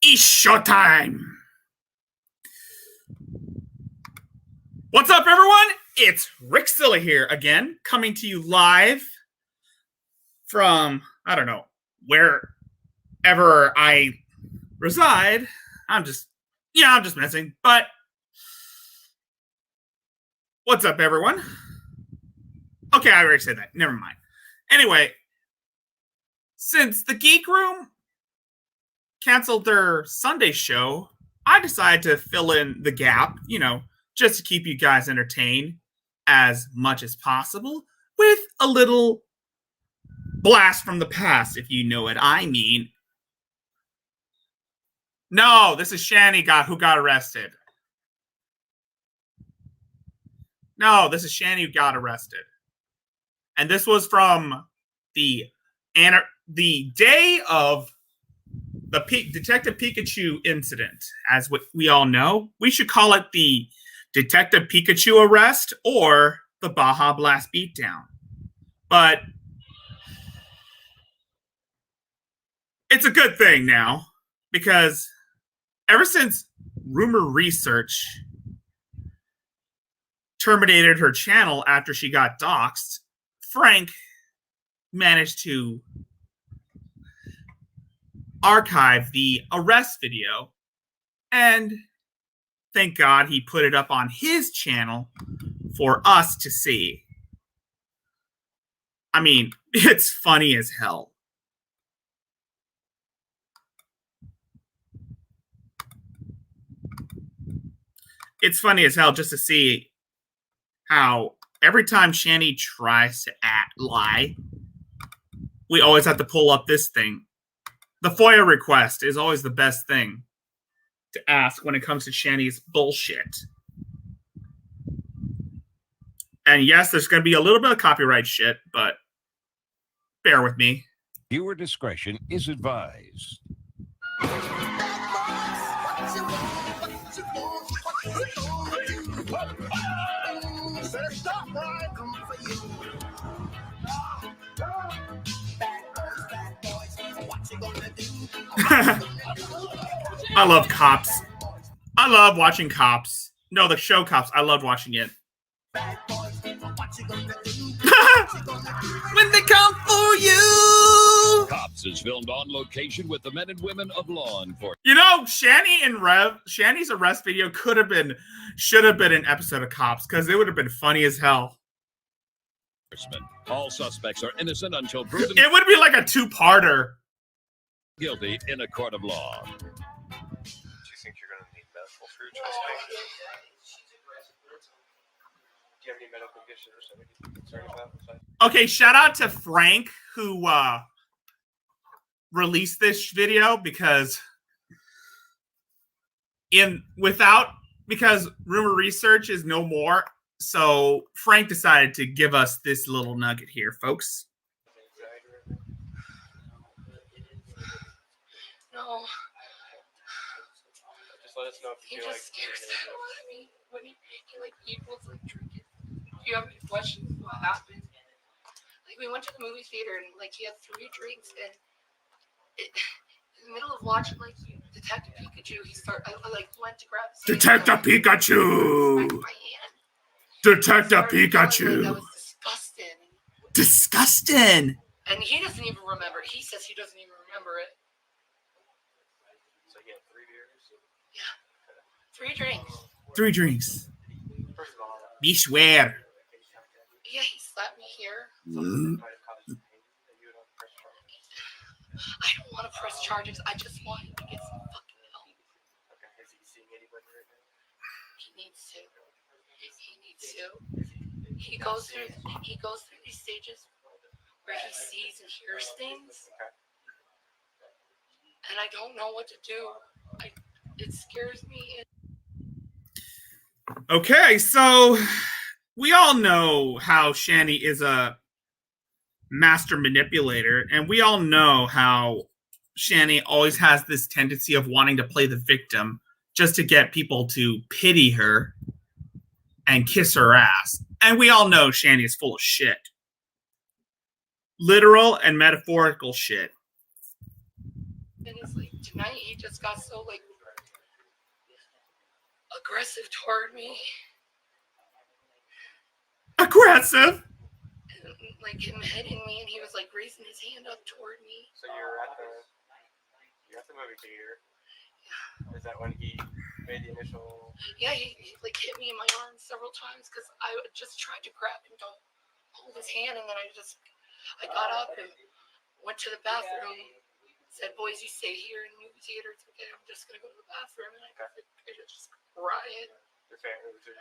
It's showtime. What's up, everyone? It's Rick Silla here again, coming to you live from, I don't know, wherever I reside. I'm just messing. But what's up, everyone? Okay, I already said that. Never mind. Anyway, since the Geek Room canceled their Sunday show, I decided to fill in the gap, just to keep you guys entertained as much as possible with a little blast from the past, if you know what I mean. No, this is Shani who got arrested. No, this is Shani who got arrested. And this was from the day of the Detective Pikachu incident. As we all know, we should call it the Detective Pikachu arrest or the Baja Blast beatdown. But it's a good thing now, because ever since Rumor Research terminated her channel after she got doxxed, Frank managed to archive the arrest video, and thank God he put it up on his channel for us to see. I mean, it's funny as hell. It's funny as hell just to see how every time Shani tries to lie, we always have to pull up this thing. The FOIA request is always the best thing to ask when it comes to Shani's bullshit. And yes, there's going to be a little bit of copyright shit, but bear with me. Viewer discretion is advised. I love Cops. I love watching Cops. No, the show Cops. I love watching it. When they come for you. Cops is filmed on location with the men and women of law enforcement. Shani's arrest video should have been an episode of Cops, because it would have been funny as hell. All suspects are innocent until proven It would be like a two-parter. Guilty in a court of law. Do you think you're going to need medical for your chest pain? Do you have any medical conditions that we need to be concerned about? Okay, shout out to Frank who released this video, because Rumor Research is no more, so Frank decided to give us this little nugget here, folks. No. Just let us know if you feel like... He just scares the hell out of me when he equals drinking. If you have any questions, what happened? Like, we went to the movie theater and he had 3 drinks, and in the middle of watching Detective Pikachu, I went to grab his Detective Pikachu! My hand. Detective Pikachu! That was disgusting. Disgusting! And he doesn't even remember. He says he doesn't even remember it. So you had 3 beers? Yeah. 3 drinks. 3 drinks. First of all... Be swear. Yeah, he slapped me here. I don't want to press charges. I just want him to get some fucking help. Okay, is he seeing anybody right now? He needs to. He goes through these stages where he sees and hears things, and I don't know what to do. It scares me. Okay, so we all know how Shani is a master manipulator, and we all know how Shani always has this tendency of wanting to play the victim just to get people to pity her and kiss her ass. And we all know Shani is full of shit. Literal and metaphorical shit. And it's like tonight he just got so like aggressive toward me. Aggressive. And, like him hitting me, and he was like raising his hand up toward me. So you're at the movie theater. Yeah. Is that when he made the initial? Yeah, he like hit me in my arms several times because I just tried to grab him to hold his hand, and then I got up and went to the bathroom. Said, "Boys, you stay here in the movie theater. It's okay. I'm just gonna go to the bathroom." And I just cried. Your family was in.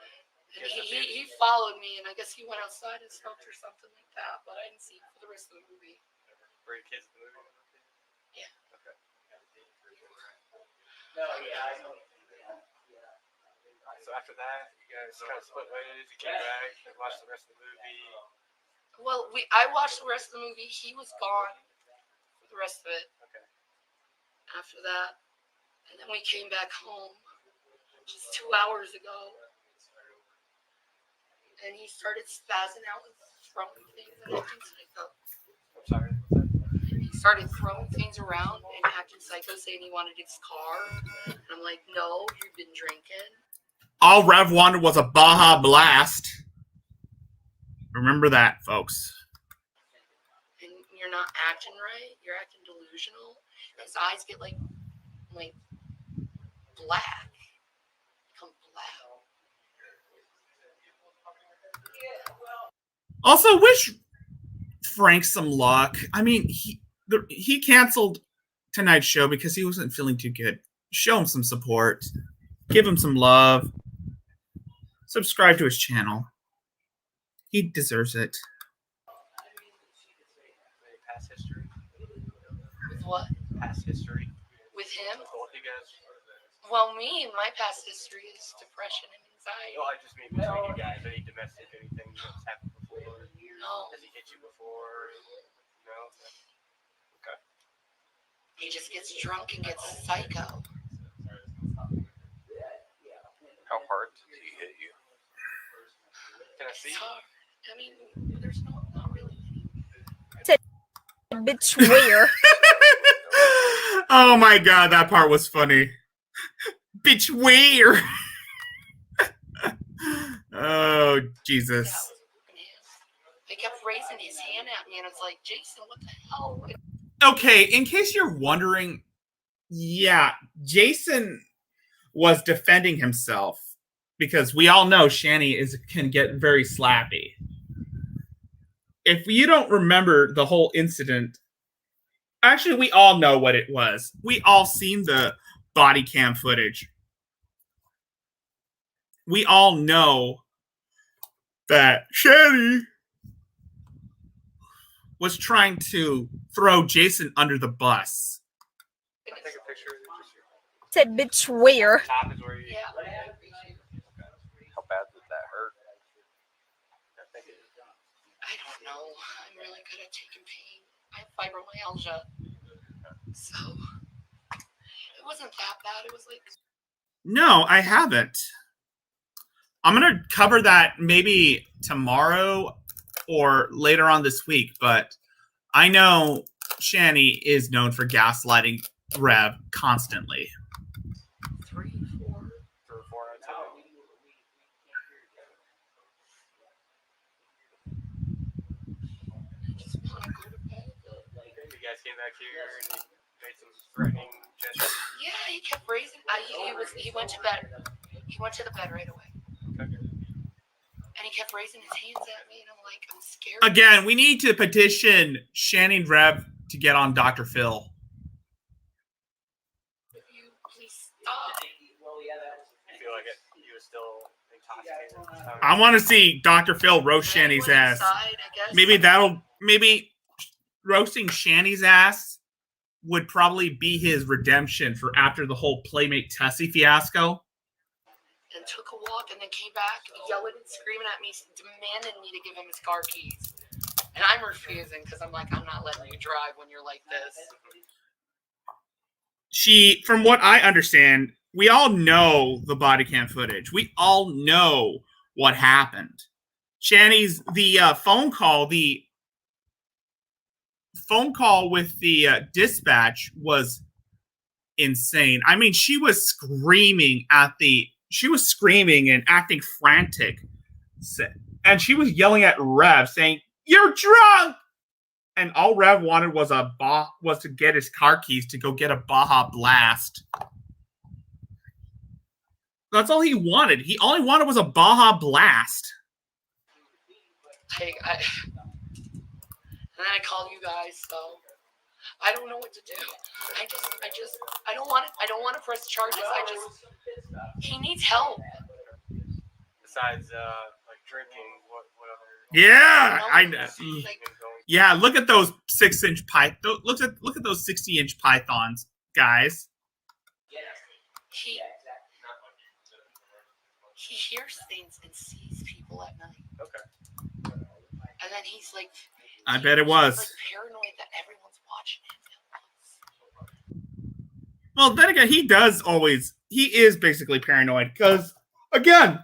And he followed me, and I guess he went outside and smoked or something like that. But I didn't see him for the rest of the movie. Were your kids in the movie? Yeah. Okay. So after that, you guys kind of split ways. You came back and watched the rest of the movie. Well, I watched the rest of the movie. He was gone for the rest of it. Okay. After that, and then we came back home just 2 hours ago, and he started spazzing out and throwing things and acting psycho. I'm sorry. What's that? He started throwing things around and acting psycho, saying he wanted his car. And I'm like, no, you've been drinking. All Rev wanted was a Baja Blast. Remember that, folks. And you're not acting right. You're acting delusional. His eyes get like black. Become black. Also, wish Frank some luck. I mean, he canceled tonight's show because he wasn't feeling too good. Show him some support. Give him some love. Subscribe to his channel. He deserves it. Any past history? With what? Past history. With him? With both you guys? Well, my past history is depression and anxiety. No, I just mean between you guys. Any domestic, anything that's happened before? No. Has he hit you before? No? Okay. He just gets drunk and gets psycho. How hard did he hit you? Can I see? It's hard. I mean, there's not really any. Bitch, where? Oh my god, that part was funny. Bitch, where? Oh, Jesus. That was open hand. They kept raising his hand at me, and it's like, Jason, what the hell? Okay, in case you're wondering, yeah, Jason was defending himself because we all know Shanny can get very slappy. If you don't remember the whole incident, actually, we all know what it was. We all seen the body cam footage. We all know that Shanny was trying to throw Jason under the bus. Can I take a picture of you? Said bitch, where? Top is where you. Yeah, I appreciate it. How bad did that hurt? I don't know. I'm really good at taking pain. I have fibromyalgia. So, it wasn't that bad. It was like... No, I haven't. I'm going to cover that maybe tomorrow or later on this week, but I know Shanny is known for gaslighting Rev constantly. 3, 4. 3 or 4 at a time. I just want to go to bed. You guys came back here and you made some threatening gestures. Yeah, he kept raising... He went to bed. He went to the bed right away. Okay. And he kept raising his hands at me, and I'm like, I'm scared. Again, we need to petition Shanny and Rev to get on Dr. Phil. If you please stop. You feel like he was still intoxicated? I want to see Dr. Phil roast And he Shanny's went ass. inside, I guess. Maybe roasting Shanny's ass would probably be his redemption for after the whole Playmate Tessie fiasco. And took a walk and then came back yelling and screaming at me, demanding me to give him his car keys. And I'm refusing because I'm like, I'm not letting you drive when you're like this. From what I understand, we all know the body cam footage. We all know what happened. Shanny's phone call with the dispatch was insane. I mean, she was screaming and acting frantic. And she was yelling at Rev saying, "You're drunk!" And all Rev wanted was to get his car keys to go get a Baja Blast. That's all he wanted. He all he wanted was a Baja Blast. And then I called you guys, so I don't know what to do. I don't want to press charges. He needs help. Besides, like drinking, what other? Yeah, Like, yeah. Look at those 6-inch python. Look at those 60-inch pythons, guys. He hears things and sees people at night. Okay. And then he's like, I bet it was. He's like paranoid that everyone's watching him. Well, then again, he is basically paranoid because, again,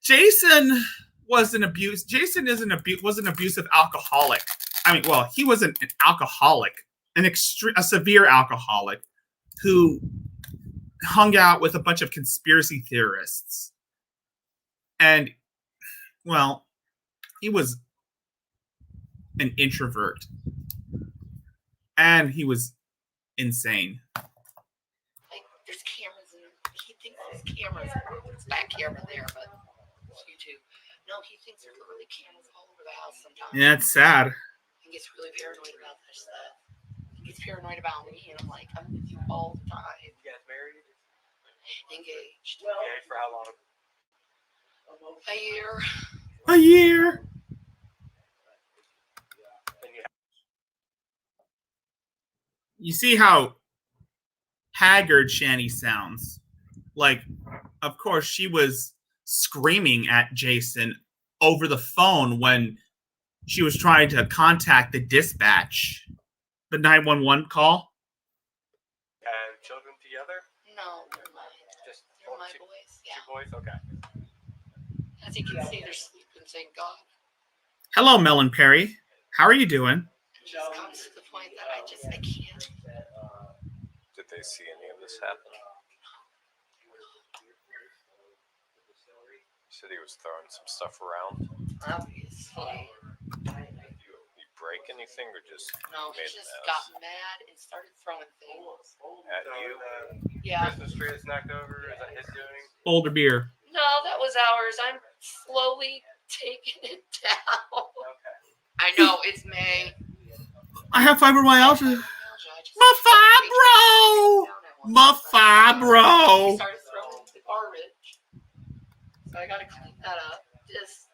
Jason was an abusive alcoholic. I mean, well, he wasn't an alcoholic, a severe alcoholic who hung out with a bunch of conspiracy theorists. And, well, he was an introvert. And he was insane. Like, there's cameras in him. He thinks there's cameras. There's back camera there, but it's YouTube. No, he thinks there's literally cameras all over the house sometimes. Yeah, it's sad. He gets really paranoid about this stuff. He gets paranoid about me, and I'm like, I'm with you all the time. You guys married? Engaged. Yeah, for how long? A year. A year. You see how haggard Shani sounds. Like, of course, she was screaming at Jason over the phone when she was trying to contact the dispatch, the 911 call. Children together? No, they're mine. Just They're my boys. Yeah. two boys? Okay. As you can see, they're sleeping, thank God. Hello, Melon Perry. How are you doing? It just comes to the point that I can't. Did they see any of this happen? You said he was throwing some stuff around. Obviously. You break anything or just No, he made just a got mess? mad and started throwing things. At So you? the Yeah. Christmas tree is knocked over. Is that his doing? Boulder beer. No, that was ours. I'm slowly taking it down. Okay. I know, it's May. I have fibromyalgia. He Mafabro. started throwing the garbage. So I gotta clean that up. It was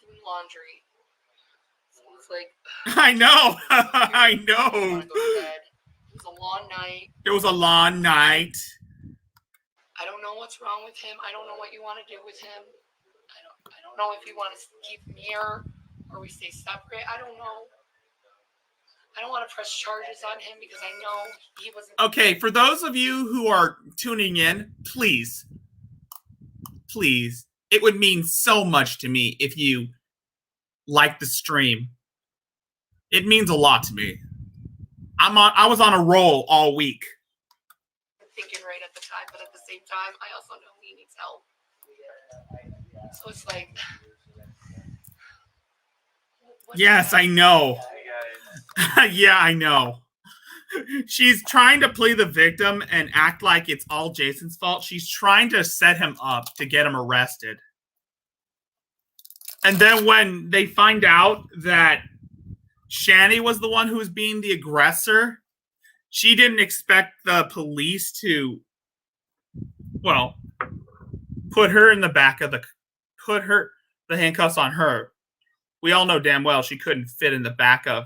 doing laundry. So it was like, I know. I I know. wanna go to bed. It was a long night. It was a long night. I don't know what's wrong with him. I don't know what you want to do with him. I don't know if you want to keep him here or we stay separate. I don't know. I don't want to press charges on him because I know he wasn't. Okay, for those of you who are tuning in, please, it would mean so much to me if you like the stream. It means a lot to me. I was on a roll all week. Thinking right at the time, but at the same time, I also know he needs help. So it's like, Yes, I know. You guys. Yeah, I know. She's trying to play the victim and act like it's all Jason's fault. She's trying to set him up to get him arrested. And then when they find out that Shani was the one who was being the aggressor, she didn't expect the police to, well, put the handcuffs on her. We all know damn well she couldn't fit in the back of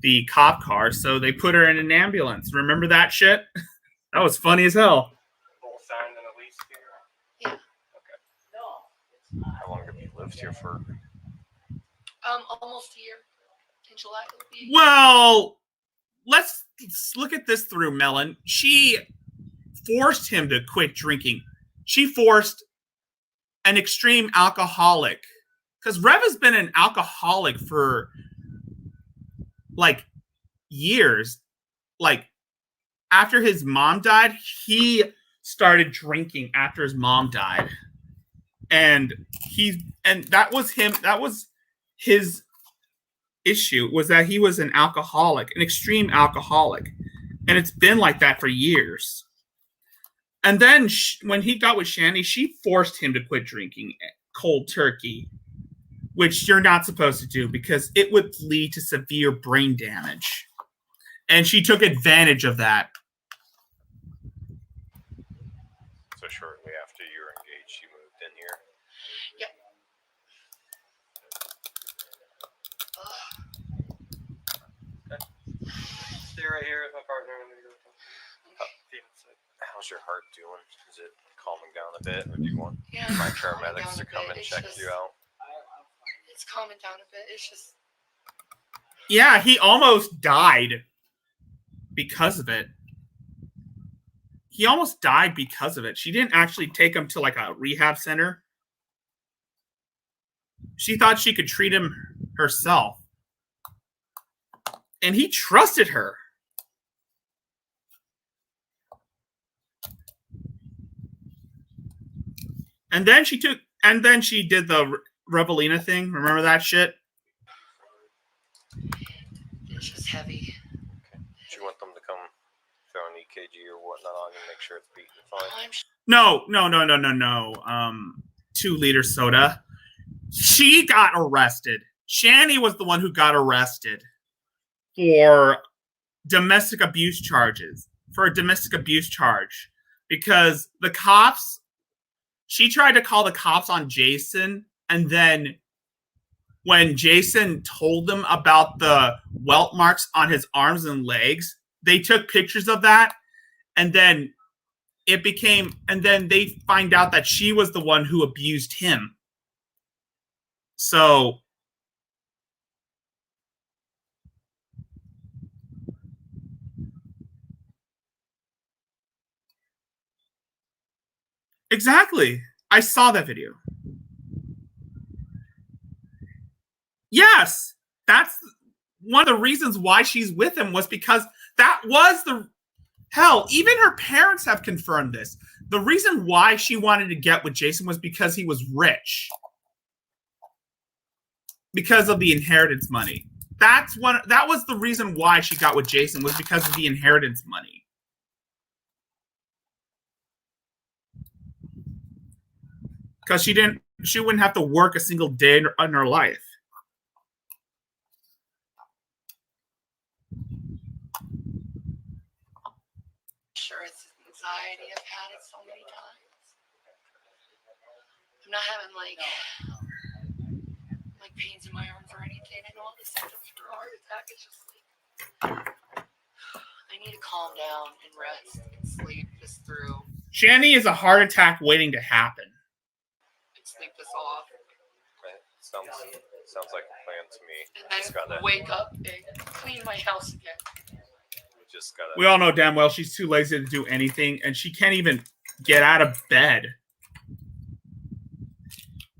the cop car, so they put her in an ambulance. Remember that shit? That was funny as hell. Both signed and a lease here. yeah. How long have you lived here for? Almost a year. In July it'll be. Well, let's look at this through, Melon. She forced him to quit drinking. She forced an extreme alcoholic. Because Rev has been an alcoholic for like years. like after his mom died, he started drinking after his mom died. And that was him. That was his issue, was that he was an alcoholic, an extreme alcoholic. And it's been like that for years. And then when he got with Shanny, she forced him to quit drinking cold turkey, which you're not supposed to do because it would lead to severe brain damage. And she took advantage of that. So shortly after you were engaged, you moved in here. Yeah. Stay right here with my partner. I'm gonna go. How's your heart doing? Is it calming down a bit, or do you want Yeah, my it's calming paramedics down to a come bit. and It's check just- you out? It's calming down a bit. It's just Yeah, he almost died because of it. He almost died because of it. She didn't actually take him to like a rehab center. She thought she could treat him herself. And he trusted her. And then she did the Revelina thing. Remember that shit? it's just heavy. Okay. Do you want them to come throw an EKG or whatnot on you, make sure it's beating fine? I'm No. 2-liter soda. She got arrested. Shanny was the one who got arrested for domestic abuse charges, for a domestic abuse charge, because the cops, she tried to call the cops on Jason, and then when Jason told them about the welt marks on his arms and legs, they took pictures of that, and then they find out that she was the one who abused him. So exactly. I saw that video. Yes, that's one of the reasons why she's with him, was because that was the hell. Even her parents have confirmed this. The reason why she wanted to get with Jason was because he was rich, because of the inheritance money. That was the reason why she got with Jason, was because of the inheritance money. Because she wouldn't have to work a single day in her life. sure it's anxiety. I've had it so many times. I'm not having like pains in my arms or anything. I know all the symptoms for a heart attack. It's just like I need to calm down and rest and sleep this through Shanny is a heart attack waiting to happen. and sleep this off. Right. Sounds like a plan to me. And then Just gotta, wake up and clean my house again. just gotta. We all know damn well she's too lazy to do anything, and she can't even get out of bed.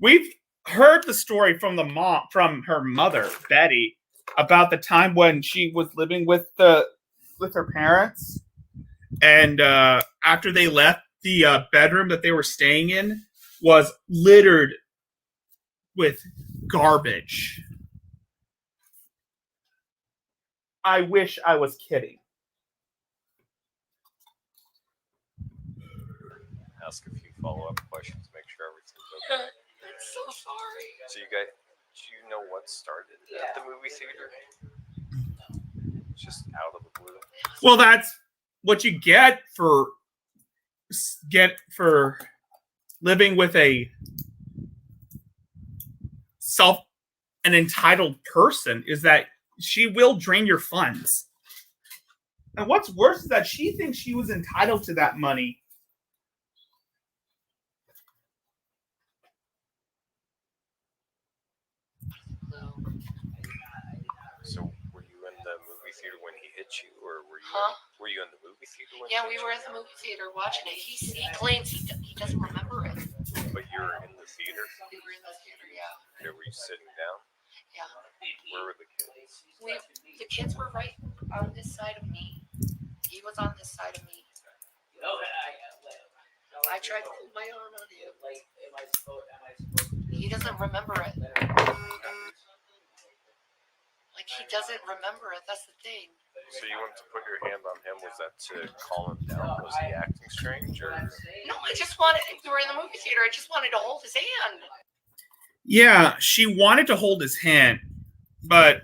We've heard the story from her mother, Betty, about the time when she was living with her parents, and after they left, the bedroom that they were staying in was littered with garbage. I wish I was kidding. Ask a few follow-up questions, make sure everything's okay. I'm so sorry. So you guys, do you know what started at the movie theater? Just out of the blue. Well, that's what you get for living with an entitled person, is that she will drain your funds. And what's worse is that she thinks she was entitled to that money. So were you in the movie theater when he hit you, or were you? Huh? Were you in the movie theater when? Yeah, he we hit were you? at the movie theater watching it. He claims he doesn't remember it. But you're in the theater. We were in the theater, yeah. Okay, were you sitting down? Yeah. Where were the kids? The kids were right on this side of me. side of me. I tried to put my arm on him. He doesn't remember it. Like, he doesn't remember it. That's the thing. So you wanted to put your hand on him? Was that to calm him down? Was he acting strange, or? No, I just wanted, we were in the movie theater. I just wanted to hold his hand. Yeah, she wanted to hold his hand, but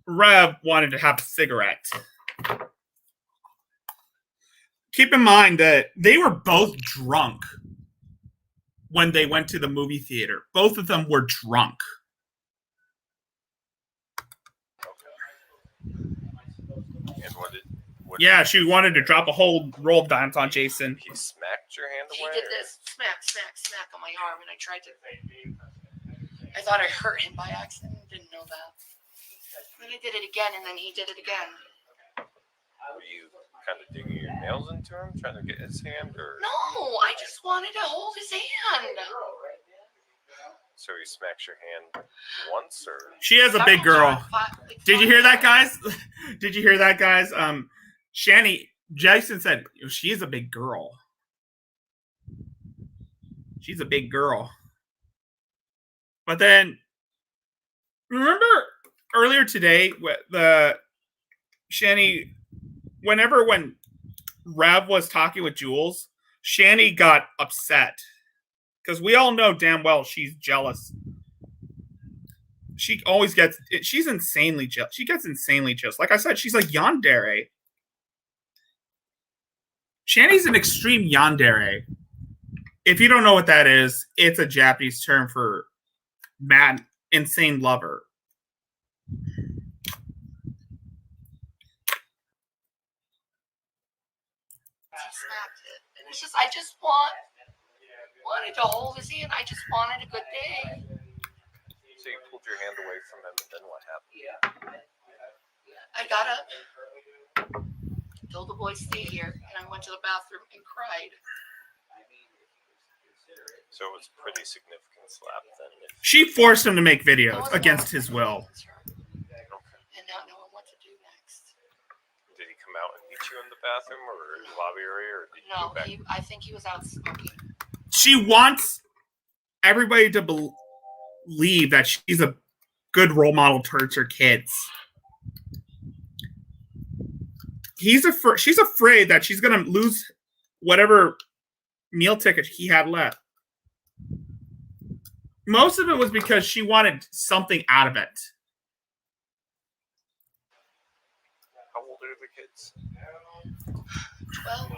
Rev wanted to have a cigarette. Keep in mind that they were both drunk when they went to the movie theater. Both of them were drunk. And what Yeah, she wanted to drop a whole roll of dimes on Jason. he smacked your hand He away? did or- this smack, smack, smack on my arm, and I tried to. I thought I hurt him by accident. Didn't know that. Then I did it again, and then he did it again. Were you kind of digging your nails into him, trying to get his hand, or? No, I just wanted to hold his hand. So he smacks your hand once, or? She is a big girl. Did you hear that, guys? Did you hear that, guys? Shani, Jason said she is a big girl. She's a big girl. But then, remember earlier today, the Shani, when Rev was talking with Jules, Shani got upset. Because we all know damn well she's jealous. She always gets, she's insanely jealous. She gets insanely jealous. Like I said, she's like yandere. Shani's an extreme yandere. If you don't know what that is, it's a Japanese term for mad, insane lover. He smacked it. And it's just, I just wanted to hold his hand. I just wanted a good day. So you pulled your hand away from him, and then what happened? I got up, told the boys stay here, and I went to the bathroom and cried. So it was a pretty significant slap then. She forced him to make videos against his will. And not knowing what to do next. Did he come out and meet you in the bathroom or lobby area, or did you No, go back? I think he was out smoking. She wants everybody to believe that she's a good role model towards her kids. She's afraid that she's going to lose whatever meal ticket he had left. Most of it was because she wanted something out of it. How old are the kids? 12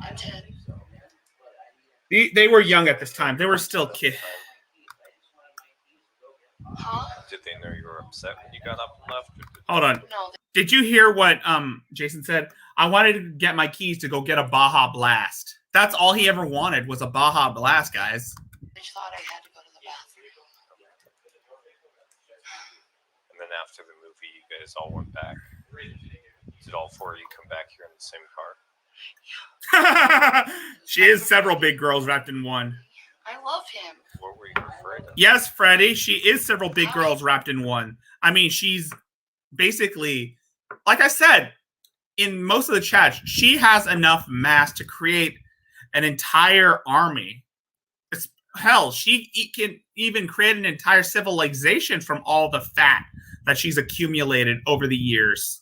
and 10. They were young at this time. They were still kids. Huh? Did they know you were upset when you got up and left? Or did Hold on. No, Did you hear what Jason said? I wanted to get my keys to go get a Baja Blast. That's all he ever wanted was a Baja Blast, guys. I just thought I had to go to the bathroom. And then after the movie, you guys all went back. Did all four of you come back here in the same car? She is several big girls wrapped in one. I love him. What were you afraid of? Yes, Freddie, she is several big girls wrapped in one. I mean, she's basically, like I said, in most of the chats, she has enough mass to create an entire army. Hell, she can even create an entire civilization from all the fat that she's accumulated over the years.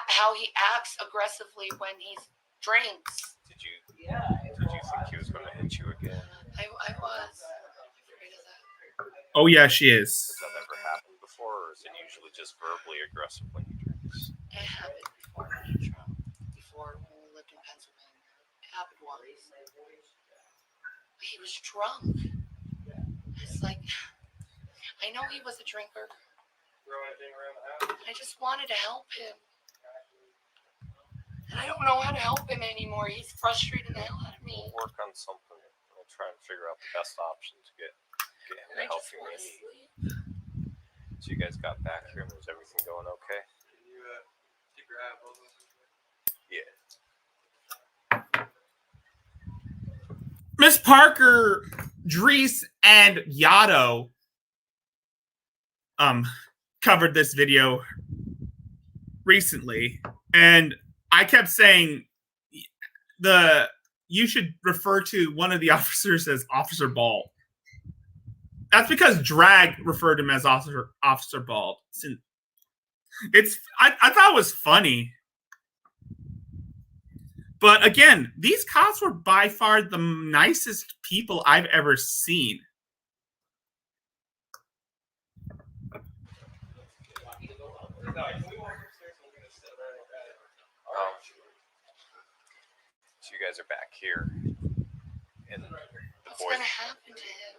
How he acts aggressively when he drinks. Did you think he was going to hit you again? I was afraid of that. Oh, yeah, she is. Has that ever happened before, or is it usually just verbally aggressive when he drinks? It happened before when he drunk. Before when we lived in Pennsylvania. It happened once. He was drunk. It's like, I know he was a drinker. I just wanted to help him. And I don't know how to help him anymore. He's frustrating the hell out of me. We'll work on something. We'll try and figure out the best option to get him And the I help just he want may to need. sleep. So you guys got back here, and was everything going okay? Can you keep your eye on both of them? Yeah. Miss Parker, Drees, and Yato covered this video recently, and I kept saying you should refer to one of the officers as Officer Bald. That's because Drag referred him as Officer Bald. I thought it was funny. But again, these cops were by far the nicest people I've ever seen. So you guys are back here, and the What's boys. gonna happen to him?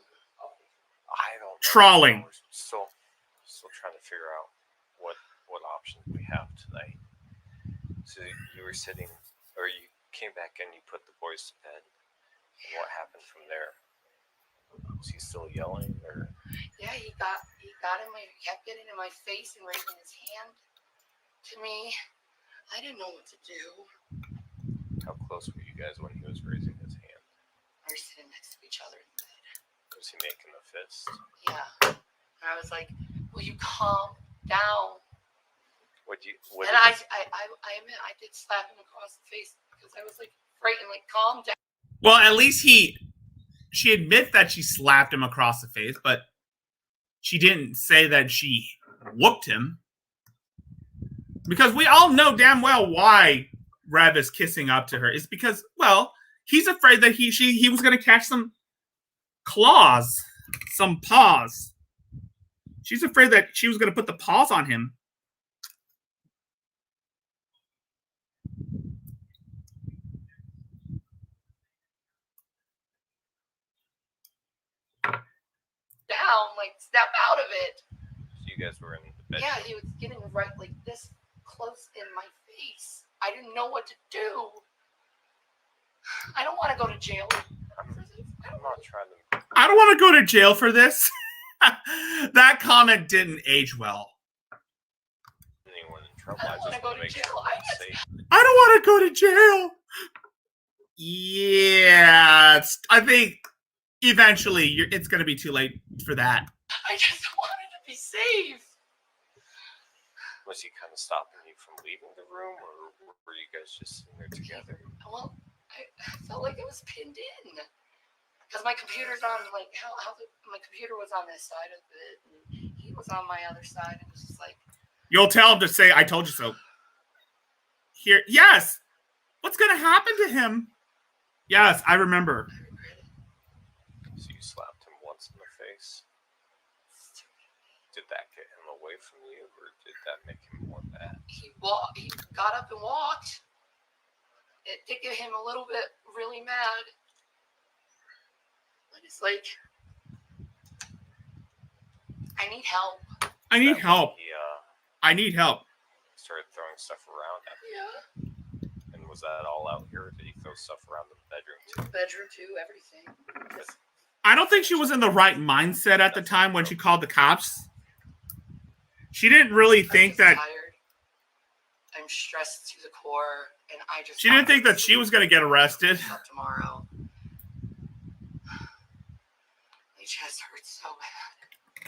I don't know. Trawling. We're still trying to figure out what options we have tonight. So you were sitting, or you came back and you put the boys to bed. And what happened from there? Was he still yelling, or? Yeah, he kept getting in my face and raising his hand to me. I didn't know what to do. How close were you guys when he was raising his hand? We were sitting next to each other in bed. Was he making a fist? Yeah. And I was like, will you calm down? And I admit I did slap him across the face because I was like frightened, like calm down. Well, at least she admits that she slapped him across the face, but she didn't say that she whooped him. Because we all know damn well why Rev is kissing up to her. It's because, well, he's afraid that he was going to catch some claws, some paws. She's afraid that she was going to put the paws on him. Down, like step out of it. So you guys were in the bed. Yeah, he was getting right like this close in my face. I didn't know what to do. I don't want to go to jail. I'm not trying to. I don't want to go to jail for this. That comment didn't age well. Anyone in trouble? I don't want to go to make jail. sure I'm safe. I don't want to go to jail. Yeah, I think eventually it's going to be too late for that. I just wanted to be safe. Was he kind of stopping you from leaving the room, or were you guys just sitting there together? Well, I felt like it was pinned in because my computer's on my computer was on this side of it, and he was on my other side. It was just like You'll tell him to say, "I told you so." Here, yes. What's going to happen to him? Yes, I remember. I regret it. So you slapped him once in the face. Did that get him away from you, or did that make him more mad? He got up and walked. It did get him a little bit really mad. But it's like, I need help. I need help. He I need help. started throwing stuff around at you. Yeah. And was that all out here, or did he throw stuff around the bedroom too? Bedroom too, everything. Just, I don't think she was in the right mindset at the time when she called the cops. She didn't really I'm think just that tired. I'm stressed to the core, and I just. she didn't think that she was going to get arrested. Up tomorrow. My chest hurts so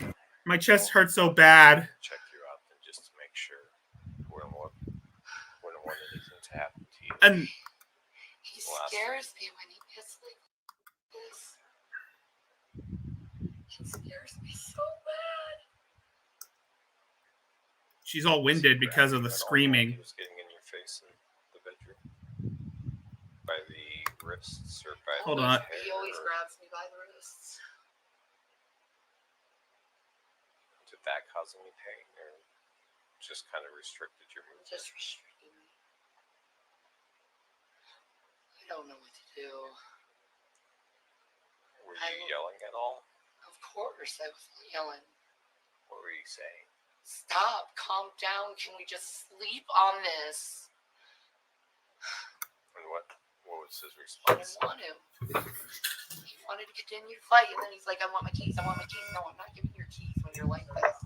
bad. My chest hurts so bad. Check you out and just to make sure wouldn't want anything to happen to you. And He scares me when he gets like this. He scares me so bad. she's all winded because of the screaming. He was getting in your face in the bedroom by the wrists or by Hold the on. hair, He always or grabs me by the wrists. did that cause any pain, or just kind of restricted your movement? Just restricting me. I don't know what to do. Were you yelling at all? Of course, I was yelling. What were you saying? Stop, calm down. Can we just sleep on this? And what was his I response? didn't want him. He wanted to continue to fight, and then he's like, I want my keys, I want my keys. No, I'm not giving you your keys when you're like this.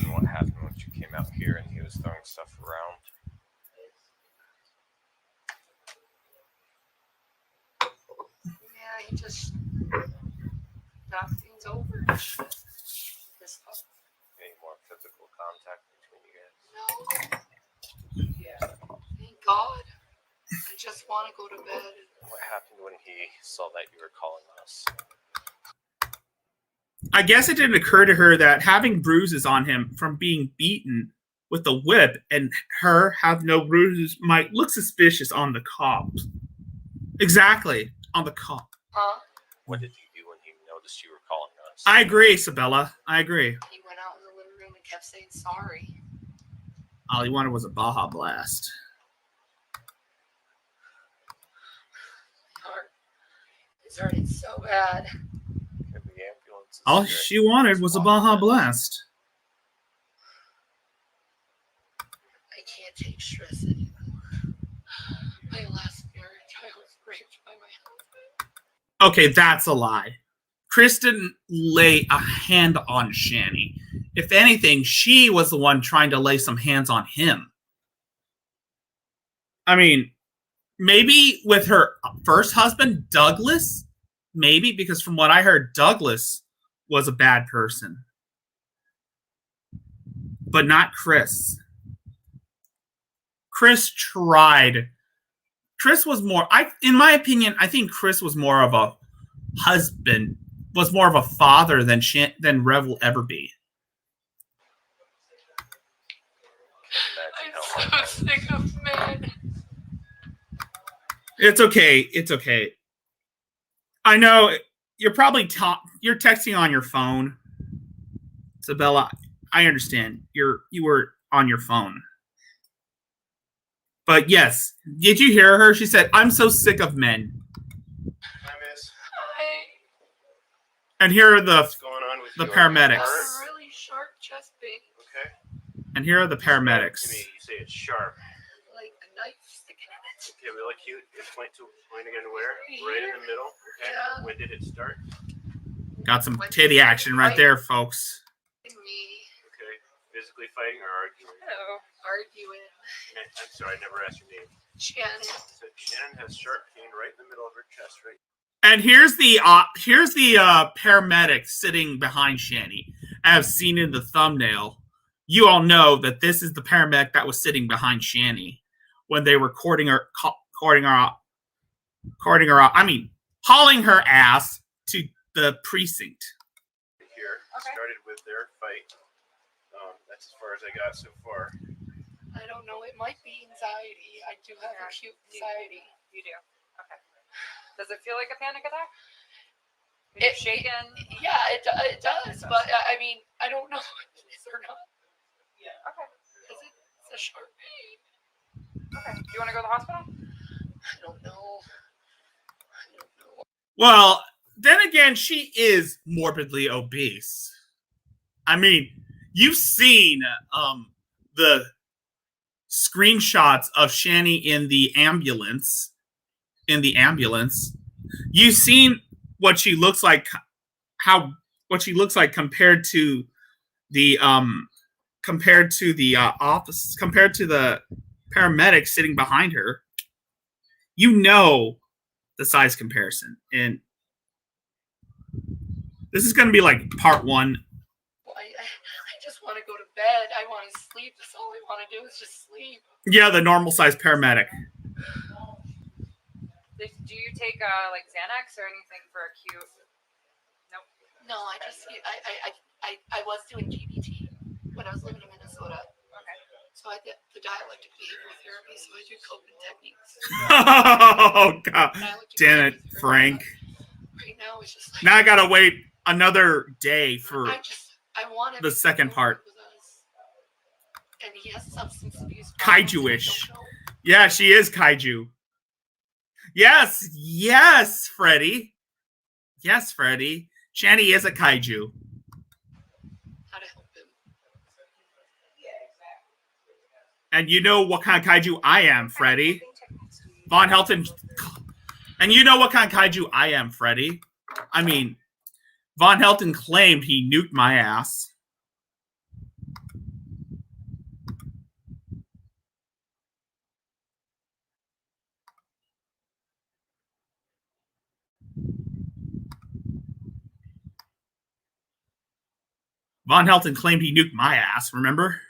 And what happened once you came out here and he was throwing stuff around? Yeah, he just knocked things over. This Any more God. I just want to go to bed. What happened when he saw that you were calling us? I guess it didn't occur to her that having bruises on him from being beaten with a whip and her have no bruises might look suspicious on the cops. Exactly, on the cop. Huh? What did he do when he noticed you were calling us? I agree, Isabella. I agree. He went out in the living room and kept saying sorry. All he wanted was a Baja Blast. Heart is hurting so bad. Maybe the ambulance is All here. she wanted was a Baja Blast. I can't take stress anymore. My last marriage, I was raped by my husband. Okay, that's a lie. Chris didn't lay a hand on Shani. If anything, she was the one trying to lay some hands on him. I mean, maybe with her first husband, Douglas? Maybe, because from what I heard, Douglas was a bad person. But not Chris. Chris tried. Chris was more, in my opinion, I think Chris was more of a husband, was more of a father than Rev will ever be. Imagine how I'm so sick of men. It's okay. It's okay. I know you're probably you're texting on your phone. Isabella, I understand. You were on your phone. But yes, did you hear her? She said, "I'm so sick of men." Hi, miss. And here are What's going on with the you? paramedics. A really sharp chest pain, Okay. And here are the paramedics. You say it's sharp. like a knife sticking in it. Okay, really cute. It's pointing into where? Right in the middle. Okay. Yeah. When did it start? Got some titty action right there, folks. Me Okay. Physically fighting or arguing? arguing. I'm sorry, I never asked your name. Shannon. So Shannon has sharp pain right in the middle of her chest, right? And here's the paramedic sitting behind Shani. As seen in the thumbnail, you all know that this is the paramedic that was sitting behind Shani when they were courting her out. I mean, hauling her ass to the precinct. Here. Okay. Started with their fight. That's as far as I got so far. I don't know. It might be anxiety. I do have acute anxiety. You do. Okay. Does it feel like a panic attack? You're It- shaking. Yeah, it does. But I mean, I don't know if it is or not. Okay. Because it's a sharp pain. Okay. Do you want to go to the hospital? I don't know. Well, then again, she is morbidly obese. I mean, you've seen the screenshots of Shani in the ambulance. You've seen what she looks like, what she looks like compared to the office, compared to the paramedic sitting behind her. You know the size comparison, and this is going to be like part one. Well, I just want to go to bed. I want to sleep. That's all I want to do is just sleep. Yeah, the normal size paramedic. Do you take like Xanax or anything for acute? Nope. No, I was doing GBT when I was living in Minnesota. Okay. So I did the dialectic behavioral therapy. So I do coping techniques. Oh God, Dialectic damn it, behavioral therapy. Frank! Right now it's just like Now I gotta wait another day for. I want the second part. with us. And he has substance abuse. Kaiju-ish. Yeah, she is kaiju. Yes, Freddy. Yes, Freddy. Shani is a kaiju. How to help him? And you know what kind of kaiju I am, Freddy. Von Helton. And you know what kind of kaiju I am, Freddy. I mean, Von Helton claimed he nuked my ass. Von Helton claimed he nuked my ass, remember?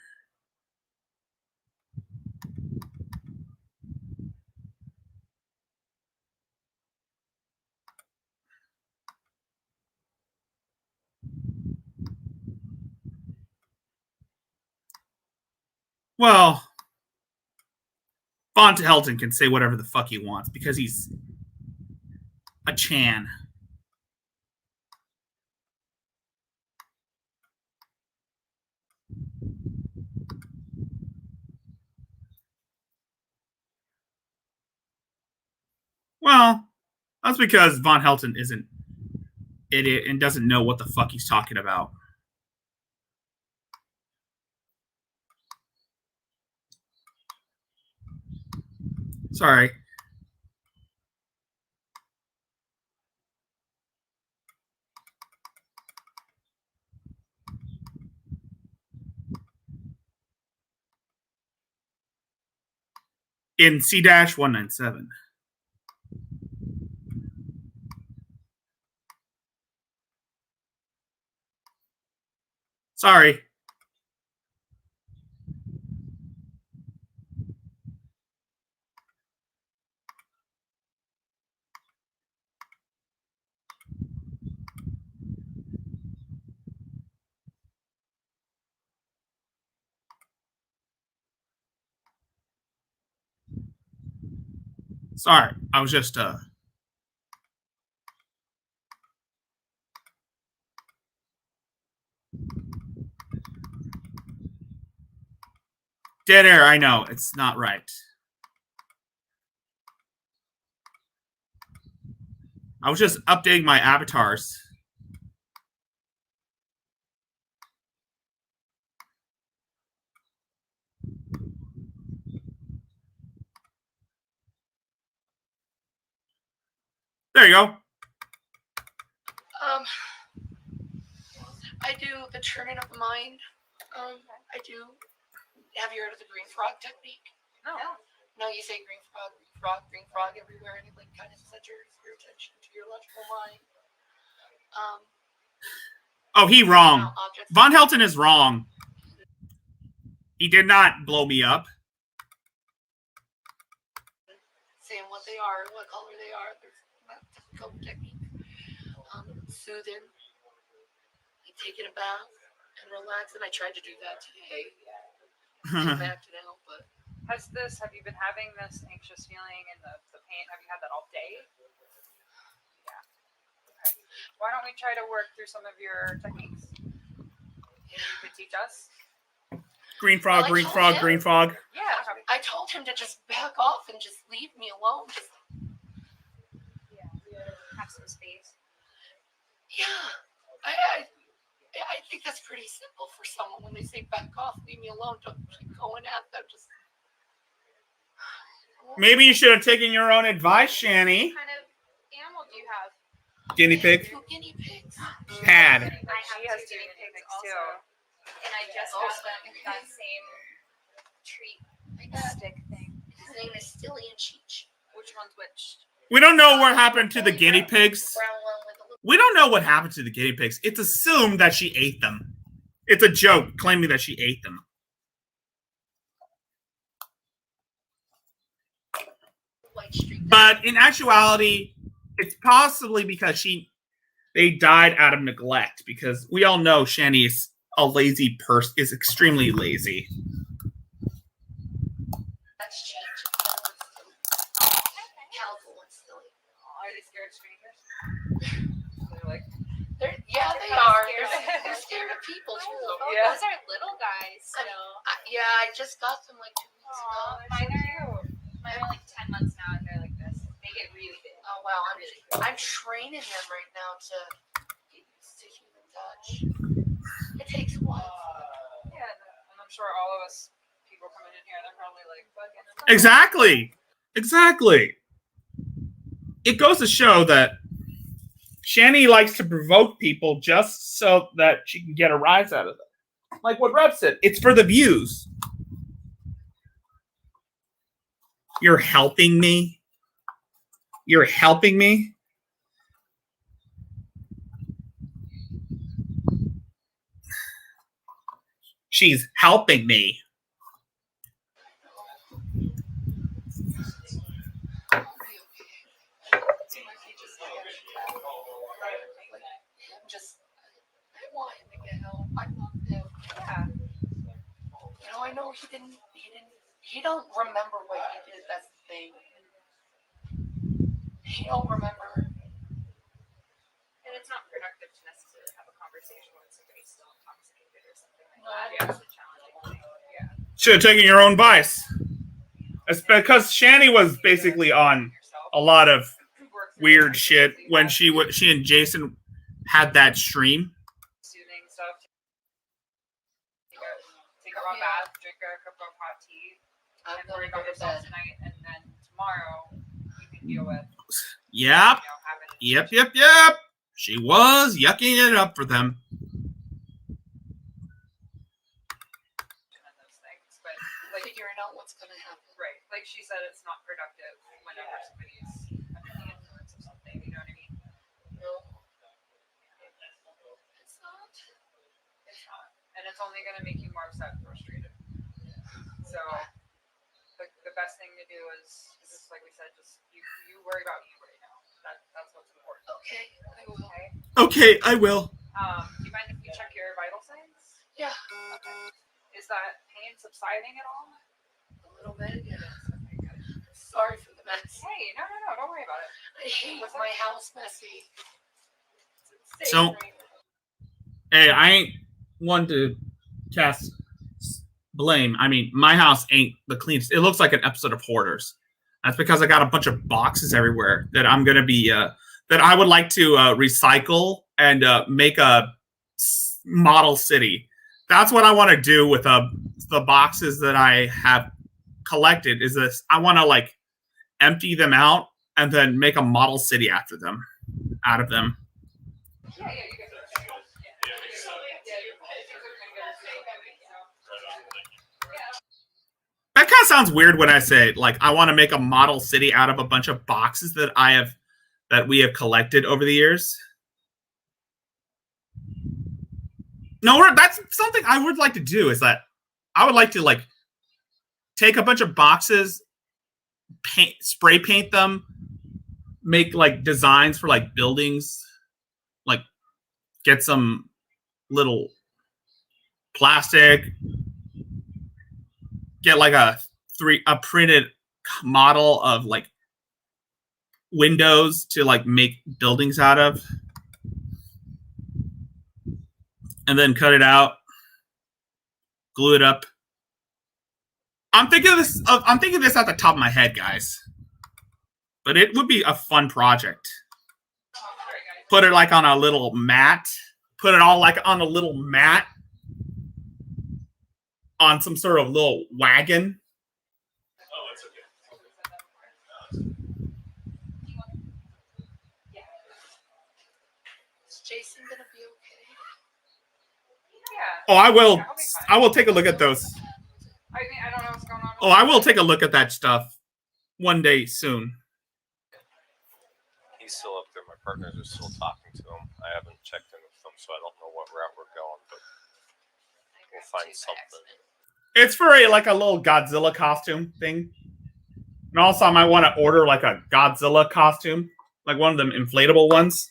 Well, Von Helton can say whatever the fuck he wants because he's a Chan. Well, that's because Von Helton isn't idiot and doesn't know what the fuck he's talking about. Sorry. In C-197. Sorry. Sorry. I was just dead air, I know. It's not right. I was just updating my avatars. There you go. I do the turning of the mind. I do. Have you heard of the green frog technique? No. No, you say green frog everywhere, and it like kind of centers your attention to your logical mind. Oh, he wrong. Now objects- Von Helton is wrong. He did not blow me up. saying what they are, what color they are. There's not difficult technique. Soothing. Like taking a bath and relaxing. I tried to do that today. Back to now, but Have you been having this anxious feeling and the pain? Have you had that all day? Yeah. Okay. Why don't we try to work through some of your techniques? Maybe you could teach us? Green frog, green frog, green frog. Yeah. I told him to just back off and just leave me alone. Just, Have some space. yeah. I think that's pretty simple for someone when they say back off, leave me alone, don't keep going at them. Just Maybe you should have taken your own advice, Shani. What kind of animal do you have? Guinea pig. 2 guinea pigs. Had. I have She has 2 guinea pigs too. also. And I just got them that same treat stick thing. His name is Stilly and Cheech. Which one's which? We don't know what happened to the guinea pigs. Brown one with a little We don't know what happened to the guinea pigs. It's assumed that she ate them. It's a joke claiming that she ate them. white streak. But in actuality, it's possibly because they died out of neglect, because we all know Shani is a lazy person, is extremely lazy. That's Cheech. Calico and Stilly. Are they scared of strangers? They're like, Yeah, they They're are. scared. They're scared of people too. Oh, though. Yeah. those are little guys. So. Yeah, I just got them like 2 weeks Aw, ago. mine are like 10 months now, and they're like this. They get really big. Oh wow, I'm training them right now to get used to human touch. It takes a while. yeah, and I'm sure all of us people coming in here, they're probably like, fucking. Exactly. Exactly. It goes to show that Shani likes to provoke people just so that she can get a rise out of them. Like what Rev said, it's for the views. You're helping me. You're helping me. She's helping me. I want him to get help. I love him. Yeah. You know, No, I know he didn't. He don't remember what he did. That's the thing. He don't remember. And it's not productive to necessarily have a conversation when somebody's still intoxicated or something like No. that. Yeah, it's a challenging thing. Yeah. Should have taken your own advice. It's because Shani was basically on a lot of weird shit when she and Jason had that stream. Soothing stuff. Take a raw bath, drink a cup of hot tea, I'm and worry gonna about go to yourself bed. tonight, and then tomorrow you can deal with, Yep. having. Yep. She was yucking it up for them. Those things, but like Figuring out what's gonna happen. right, like she said, it's not productive whenever somebody's under the influence of something. You know what I mean? No. It's not. It's not, and it's only going to make you more upset and frustrated. So, the best thing to do is just like we said, just you worry about you right now. That's what's important. Okay, I will. Okay. Okay, I will. Do you mind if we check your vital signs? Yeah. Okay. Is that pain subsiding at all? A little bit. Yeah. Okay, good. Sorry for the mess. Hey, no, don't worry about it. I hate my house messy. It's safe, So- right? Hey, I ain't one to cast blame. I mean, my house ain't the cleanest. It looks like an episode of Hoarders. That's because I got a bunch of boxes everywhere that I'm gonna be that I would like to recycle and make a model city. That's what I want to do with the boxes that I have collected. Is this? I want to like empty them out and then make a model city out of them. Yeah, you can. That kind of sounds weird when I say like I want to make a model city out of a bunch of boxes that we have collected over the years. No, that's something I would like to do. Is that I would like to like take a bunch of boxes, spray paint them, make like designs for like buildings, like get some little plastic, get like a printed model of like windows to like make buildings out of, and then cut it out, glue it up. I'm thinking this at the top of my head, guys. But it would be a fun project. Put it like on a little mat. Put it all like on a little mat. On some sort of little wagon. Is Jason gonna be okay? Yeah. Oh, I will. Yeah, he'll be fine. I will take a look at those. I mean, I don't know what's going on. Oh, I will take a look at that stuff one day soon. He's still up there. My partners are still talking to him. I haven't checked in with them, so I don't know what route we're going, but we'll find something. It's for a little Godzilla costume thing. And also, I might want to order like a Godzilla costume, like one of them inflatable ones,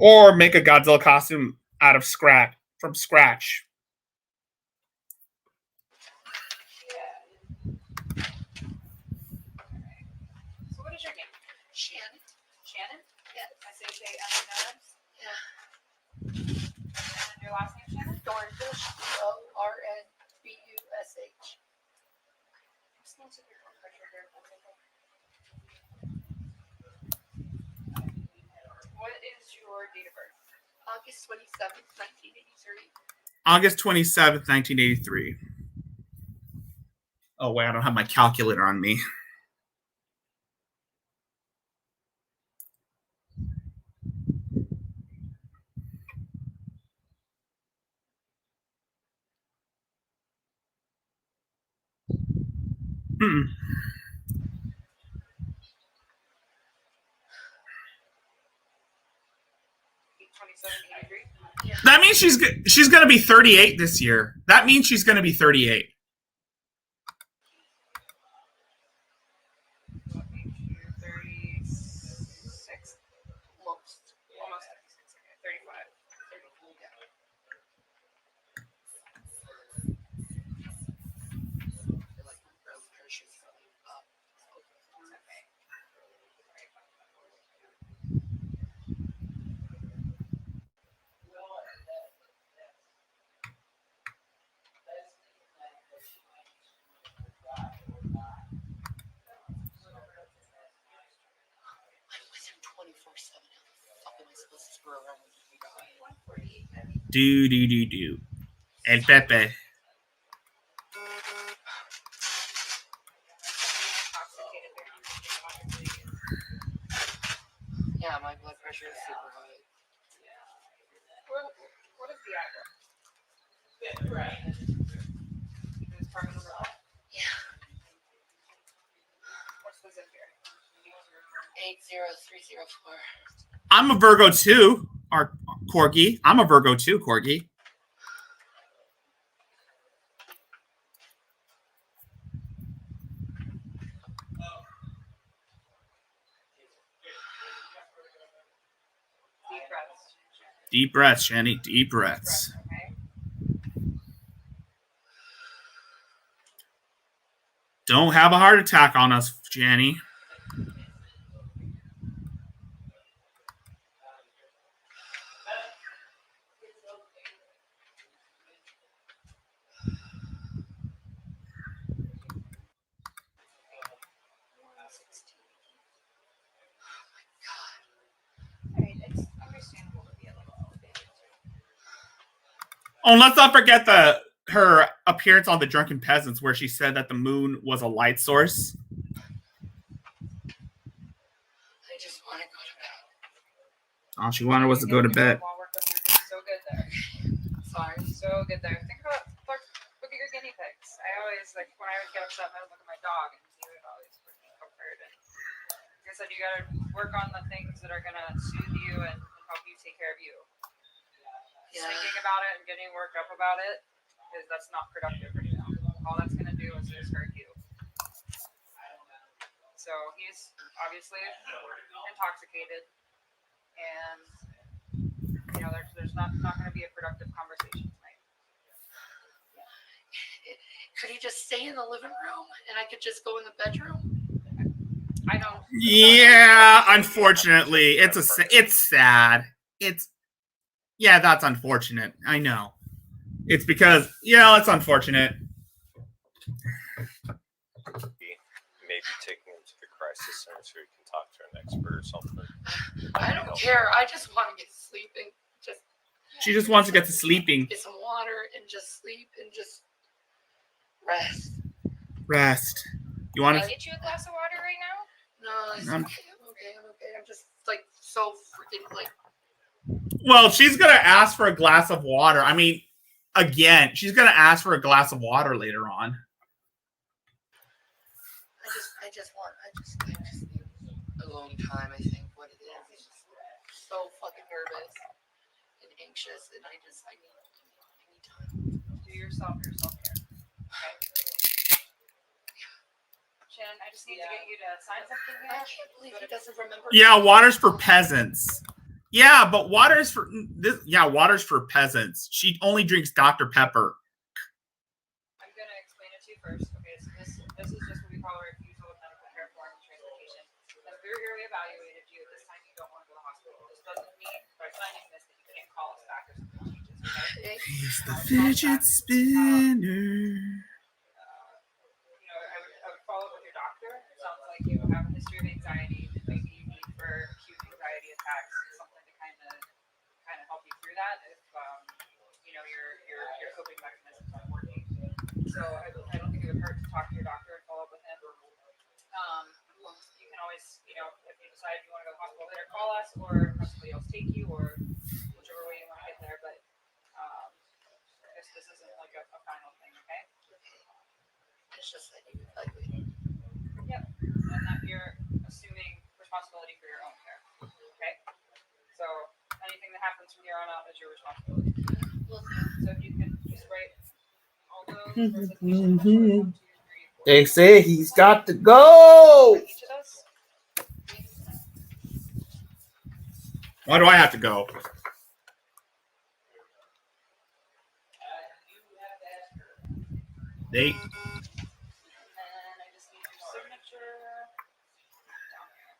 or make a Godzilla costume from scratch. So what is your name? Shannon? Shannon? Yeah. S-H-A-N-N-O-N? Yeah. And your last name, Shannon? Dornbush. Dornbush. What is your date of birth? August 27th, 1983. August 27th, 1983. Oh, wait, I don't have my calculator on me. Hmm. 2783? That means she's going to be 38 this year. That means she's going to be 38. What makes you 36? Almost. Almost 36. Okay, 35. 7. How the fuck am I supposed to screw around with you guys? Do. El Pepe. Intoxicated there. Yeah, my blood pressure is super high. What is the address? This apartment number what? Yeah. What's the zip here? 80304. I'm a Virgo too, or Corgi. I'm a Virgo too, Corgi. Deep breaths. Deep breaths, Shanny. Deep breaths. Okay. Don't have a heart attack on us, Janny. Alright, it's understandable to be a little elevated. Oh, and let's not forget her appearance on The Drunken Peasants, where she said that the moon was a light source. I just want to go to bed. All she wanted was to go to bed. So good there. Sorry. So good there. Think about look at your guinea pigs. I always like when I would get upset, I would look at my dog and he would always bring me comfort. And like I said, you gotta work on the things that are gonna soothe you and help you take care of you. Yeah. Thinking about it and getting worked up about it, because that's not productive right now. All that's gonna do is just hurt you. So he's obviously intoxicated, and you know there's not gonna be a productive conversation tonight. Could he just stay in the living room and I could just go in the bedroom? I don't. Yeah, unfortunately, it's sad. Yeah, that's unfortunate. I know. It's because it's unfortunate. Maybe taking him to the crisis center so he can talk to an expert or something. I don't care. I just want to get sleeping. She just wants to get to sleeping. Get some water and just sleep and just rest. Rest. You want Can I to? get you a glass of water right now? No, I'm okay. I'm just like so freaking like. Well, she's gonna ask for a glass of water. I mean, again, she's gonna ask for a glass of water later on. I just need alone time. I think what it is. I'm just so fucking nervous and anxious, and I need time. Do your self-care. Okay. Shannon, I just need to get you to sign something I here. can't believe he doesn't remember. Yeah, water's for peasants. Yeah, but water's for this. Yeah, water's for peasants. She only drinks Dr. Pepper. I'm gonna explain it to you first. Okay, so this is just what we call a refusal of medical care for transportation. As we're here, we evaluated you. This time you don't want to go to the hospital. This doesn't mean by signing this that you can't call us back or something changes. Okay? He's the fidget spinner. I would follow up with your doctor. It sounds like you have a history of anxiety. Maybe you need for acute anxiety attacks, something to kind of help you through that if your coping mechanisms aren't working. So I don't think it would hurt to talk to your doctor and follow up with him. You can always, if you decide you want to go to the hospital later, call us or have somebody else take you or whichever way you want to get there. But this isn't like a final thing, okay? It's just that you evaluate. Yep. And that you're assuming responsibility for your own care. Okay? So anything that happens from here on out is your responsibility. So if you can just write all those They say he's got to go. each of those. Why do I have to go? They. And then I just need your signature down here.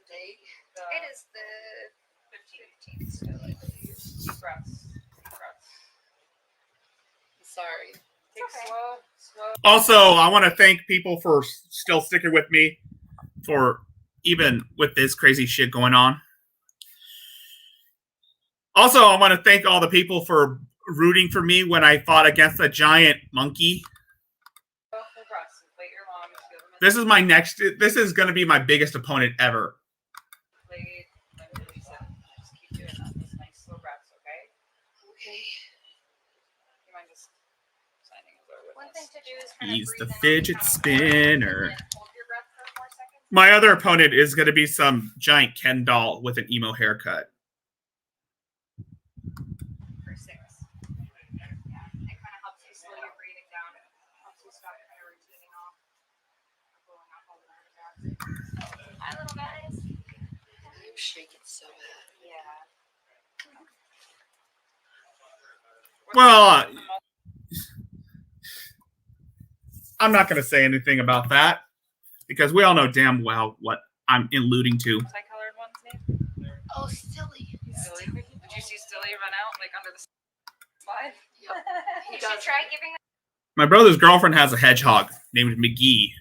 Date. It is the 15th still, I believe. Deep breaths. Sorry. Take slow. Also, I want to thank people for still sticking with me for even with this crazy shit going on. Also, I want to thank all the people for rooting for me when I fought against a giant monkey. Go full press. Inflate your lungs. Feel them in This is my next. This is going to be my biggest opponent ever. inflate, then release it. Just keep doing that. Those nice slow breaths, okay? Okay. You mind just signing as our One witness? thing to do is kind He's of the breathe in on fidget count of 4 spinner. and then hold your breath for 4 seconds. My other opponent is going to be some giant Ken doll with an emo haircut. For 6. Yeah, it kind of helps you slow your breathing down. It helps you stop kind of rotating off. Blowing out all the nerve gas. Hi, little guys. I'm shaking so bad. Yeah. Well, I'm not going to say anything about that because we all know damn well what I'm alluding to. Multicolored one's name? Oh, silly. Silly. Did you see Stilly run out like under the slide? Yep. You should try giving them. My brother's girlfriend has a hedgehog named McGee.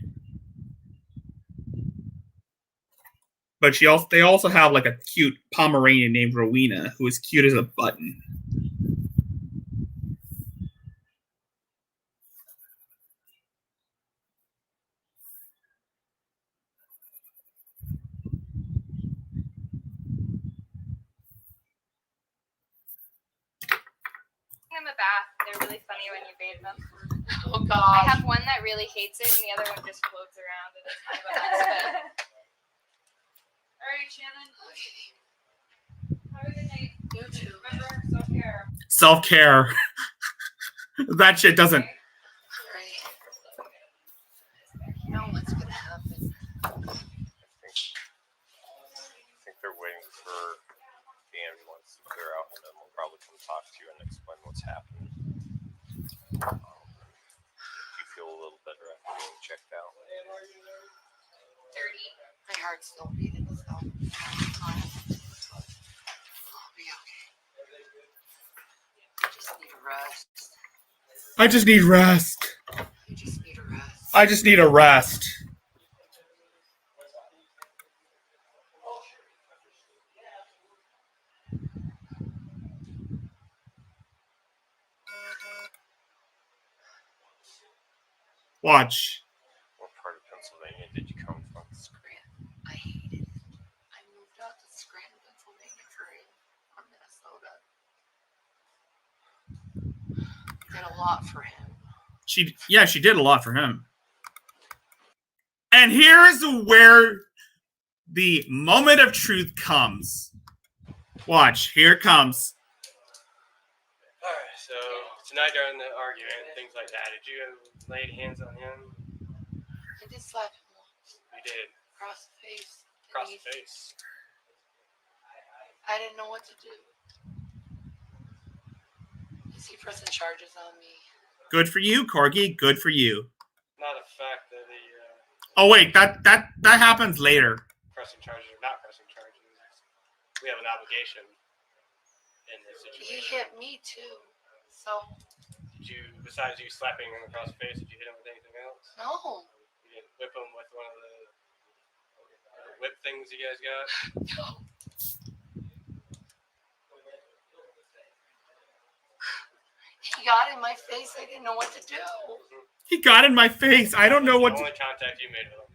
But they also have like a cute Pomeranian named Rowena, who is cute as a button. Them a bath. They're really funny when you bathe them. Oh, I God. have one that really hates it, and the other one just floats around, and it's kind of a mess. All right, Shannon. Okay. Have a good night. You too. Remember, self-care. Self-care. That shit doesn't. Right. You know what's gonna happen? I think they're waiting for the ambulance to clear out, and then we'll probably come talk to you and explain what's happening. You feel a little better after being checked out. 30. My heart's still beating, so I'll be okay. I just need a rest. I just need rest. I just need a rest. I just need a rest. Watch. What part of Pennsylvania did you come from? Scranton. I hated it. I moved out to Scranton, Pennsylvania from Minnesota. Did a lot for him. She did a lot for him. And here's where the moment of truth comes. Watch, here it comes. Alright, so tonight during the argument and things like that, did you lay hands on him? I did slap him once. You did. Across the face. Across the face. I didn't know what to do. Is he pressing charges on me? Good for you, Corgi. Good for you. Not a fact that the Oh wait, that happens later. pressing charges or not pressing charges. We have an obligation in this He situation. hit me too. So, Did you, besides you slapping him across the face, did you hit him with anything else? no. You didn't whip him with one of the whip things you guys got? No. He got in my face. I didn't know what to do. He got in my face. I don't know what The to... only contact you made with him.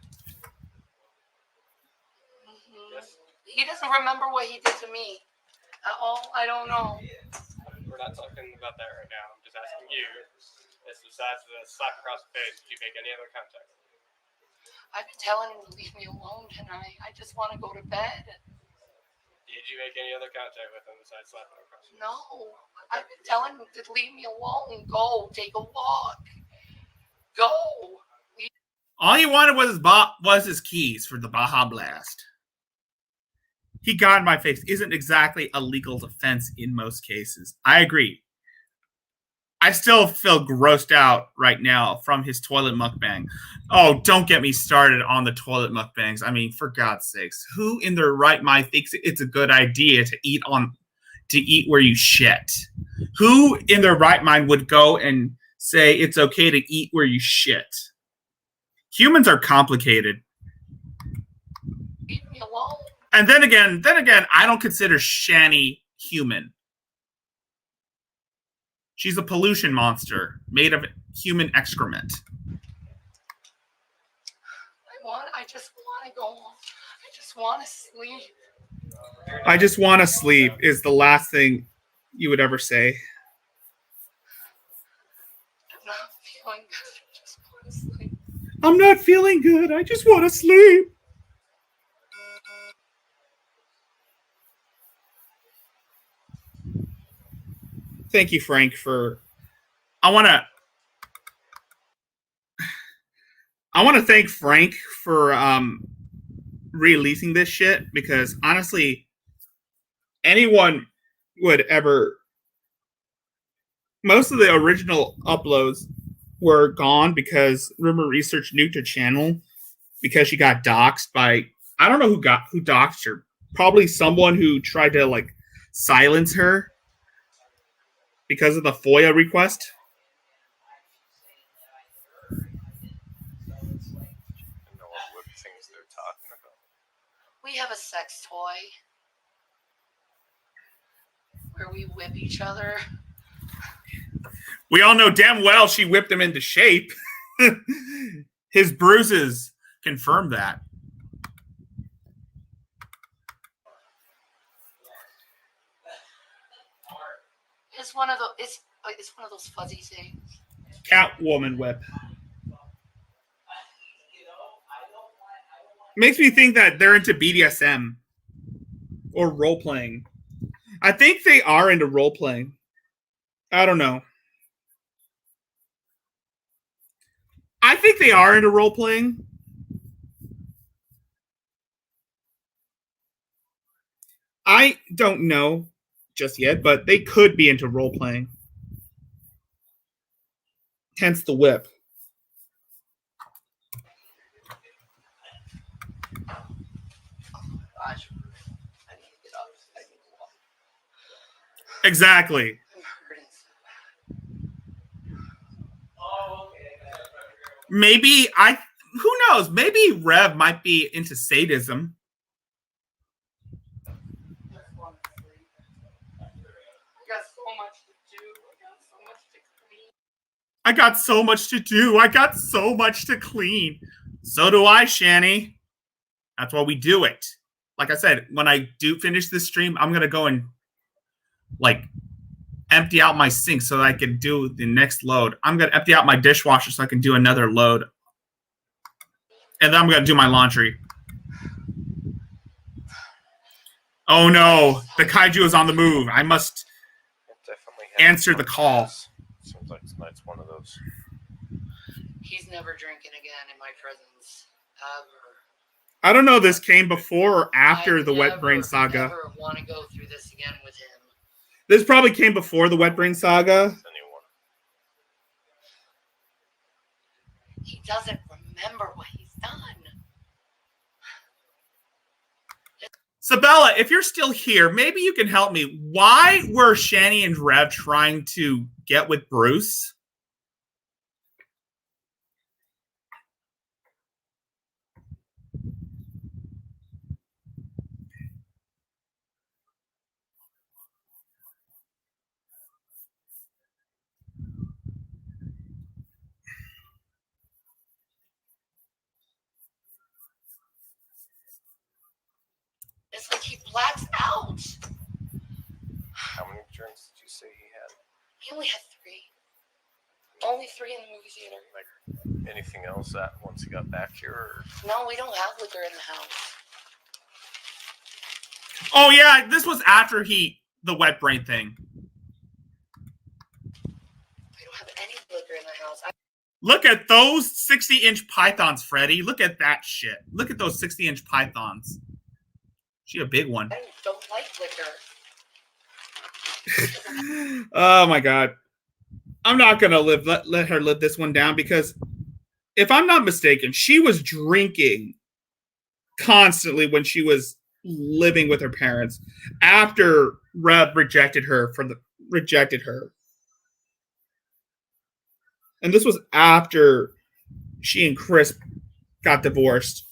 Yes. He doesn't remember what he did to me at all. I don't know. We're not talking about that right now. I'm just asking you. Besides the slap across the face, did you make any other contact? I've been telling him to leave me alone tonight. I just want to go to bed. Did you make any other contact with him besides slapping across the face? No. I've been telling him to leave me alone. Go. Take a walk. Go. All he wanted was his keys for the Baja Blast. He got in my face. Isn't exactly a legal defense in most cases. I agree. I still feel grossed out right now from his toilet mukbang. Oh, don't get me started on the toilet mukbangs. I mean, for God's sakes, who in their right mind thinks it's a good idea to eat where you shit? Who in their right mind would go and say it's okay to eat where you shit. Humans are complicated. Leave me alone. And then again, I don't consider Shani human. She's a pollution monster made of human excrement. I just want to go home. I just want to sleep. I just want to sleep is the last thing you would ever say. I'm not feeling good. I just want to sleep. I'm not feeling good. I just want to sleep. Thank you, Frank, for... I want to thank Frank for releasing this shit, because honestly, anyone would ever... Most of the original uploads were gone because Rumor Research nuked her channel because she got doxxed by... I don't know who doxxed her. Probably someone who tried to like silence her because of the FOIA request. I know what things they're talking about. We have a sex toy where we whip each other. We all know damn well she whipped him into shape. His bruises confirm that. It's one of those. It's one of those fuzzy things. Catwoman whip. Makes me think that they're into BDSM or role playing. I think they are into role playing. I don't know. I think they are into role playing. I don't know just yet, but they could be into role playing. Hence the whip. Gosh, I need to get up. I need to walk. Exactly. I'm hurting. Maybe who knows? Maybe Rev might be into sadism. I got so much to do. I got so much to clean. So do I, Shani. That's why we do it. Like I said, when I do finish this stream, I'm going to go and like empty out my sink so that I can do the next load. I'm going to empty out my dishwasher so I can do another load. And then I'm going to do my laundry. Oh no, the kaiju is on the move. I must answer the call. Seems like tonight's one of those. He's never drinking again in my presence, ever. I don't know if this came before or after the Wet Brain Saga. I never want to go through this again with him. This probably came before the Wet Brain Saga. He doesn't remember what he's done. Sabella, if you're still here, maybe you can help me. Why were Shani and Rev trying to get with Bruce? It's like he blacks out. How many drinks did you say he had? He only had 3. Only 3 in the movie theater. Like anything else that once he got back here? Or? No, we don't have liquor in the house. Oh yeah, this was after the Wet Brain thing. We don't have any liquor in the house. Look at those 60-inch pythons, Freddy. Look at that shit. Look at those 60-inch pythons. She a big one. I don't like liquor. Oh my god. I'm not gonna let her live this one down, because if I'm not mistaken, she was drinking constantly when she was living with her parents after Rev rejected her. And this was after she and Chris got divorced.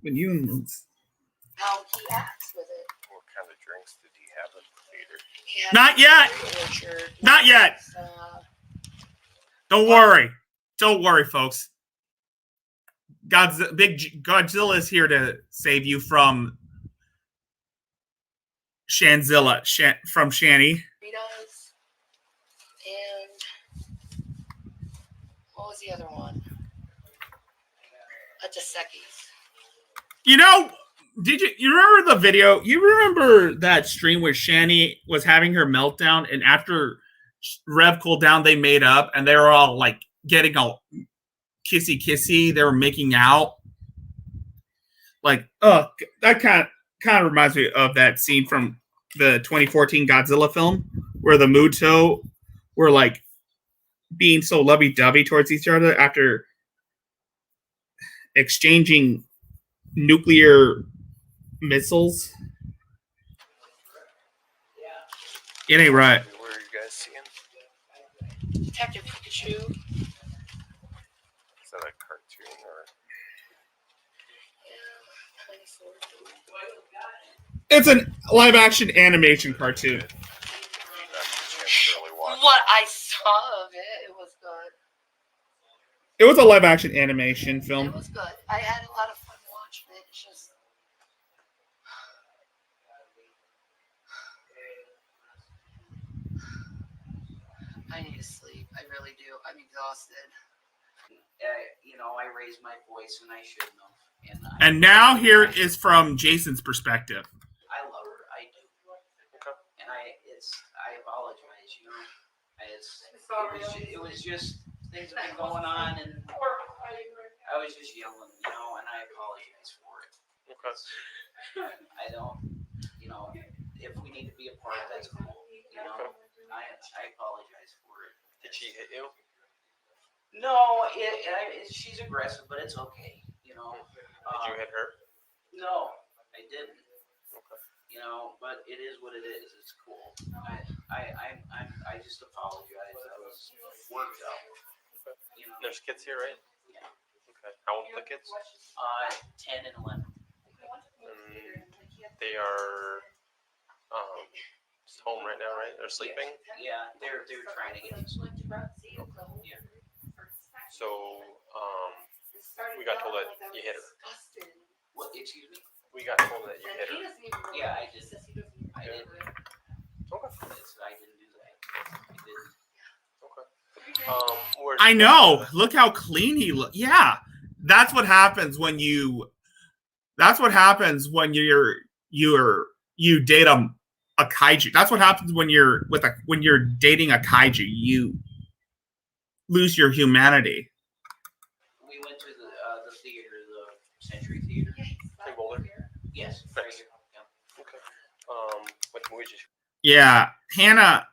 When you How he acts with it. What kind of drinks did he have at the theater? He had Not yet. Orchard, Not yet. Don't worry. Don't worry, folks. Godzilla is here to save you from Shanzilla, from Shani. He does. And what was the other one? A Dos Equis. You know, you remember the video? You remember that stream where Shani was having her meltdown, and after Rev cooled down, they made up, and they were all like getting all kissy. They were making out. Like, that kind of reminds me of that scene from the 2014 Godzilla film where the Muto were like being so lovey-dovey towards each other after exchanging nuclear missiles. It ain't right. Where are you guys seeing? Detective Pikachu. Is that a cartoon or? It's a live-action animation cartoon. Not a chance to really watch. What I saw of it, it was good. It was a live-action animation film. It was good. I had a lot of fun watching it. It's just. I need to sleep. I really do. I'm exhausted. I raised my voice and I shouldn't have. And now here is from Jason's perspective. I love her. I do. And I apologize. It was just things have been going on, and I was just yelling, and I apologize for it. Okay. I don't, if we need to be apart, that's cool. I apologize for it. Did she hit you? No, she's aggressive, but it's okay. Did you hit her? No, I didn't. Okay. But it is what it is. It's cool. I just apologize. I was worked up. There's kids here, right? Yeah. Okay. How old are the kids? 10 and 11. They are home right now, right? They're sleeping. Yeah, they're trying to get to sleep. Yeah. So we got told that you hit her. What? Excuse me? We got told that you hit her. Yeah, I did. I did. Okay. I didn't do that. I didn't. Okay. I know. Look how clean he looks. Yeah, that's what happens when you. That's what happens when you date a kaiju. That's what happens when you're dating a kaiju. You lose your humanity. We went to the theater, the Century Theater. In Boulder? Yes. Nice. Right here. Yeah. Okay. What movie did you? Yeah, Hannah,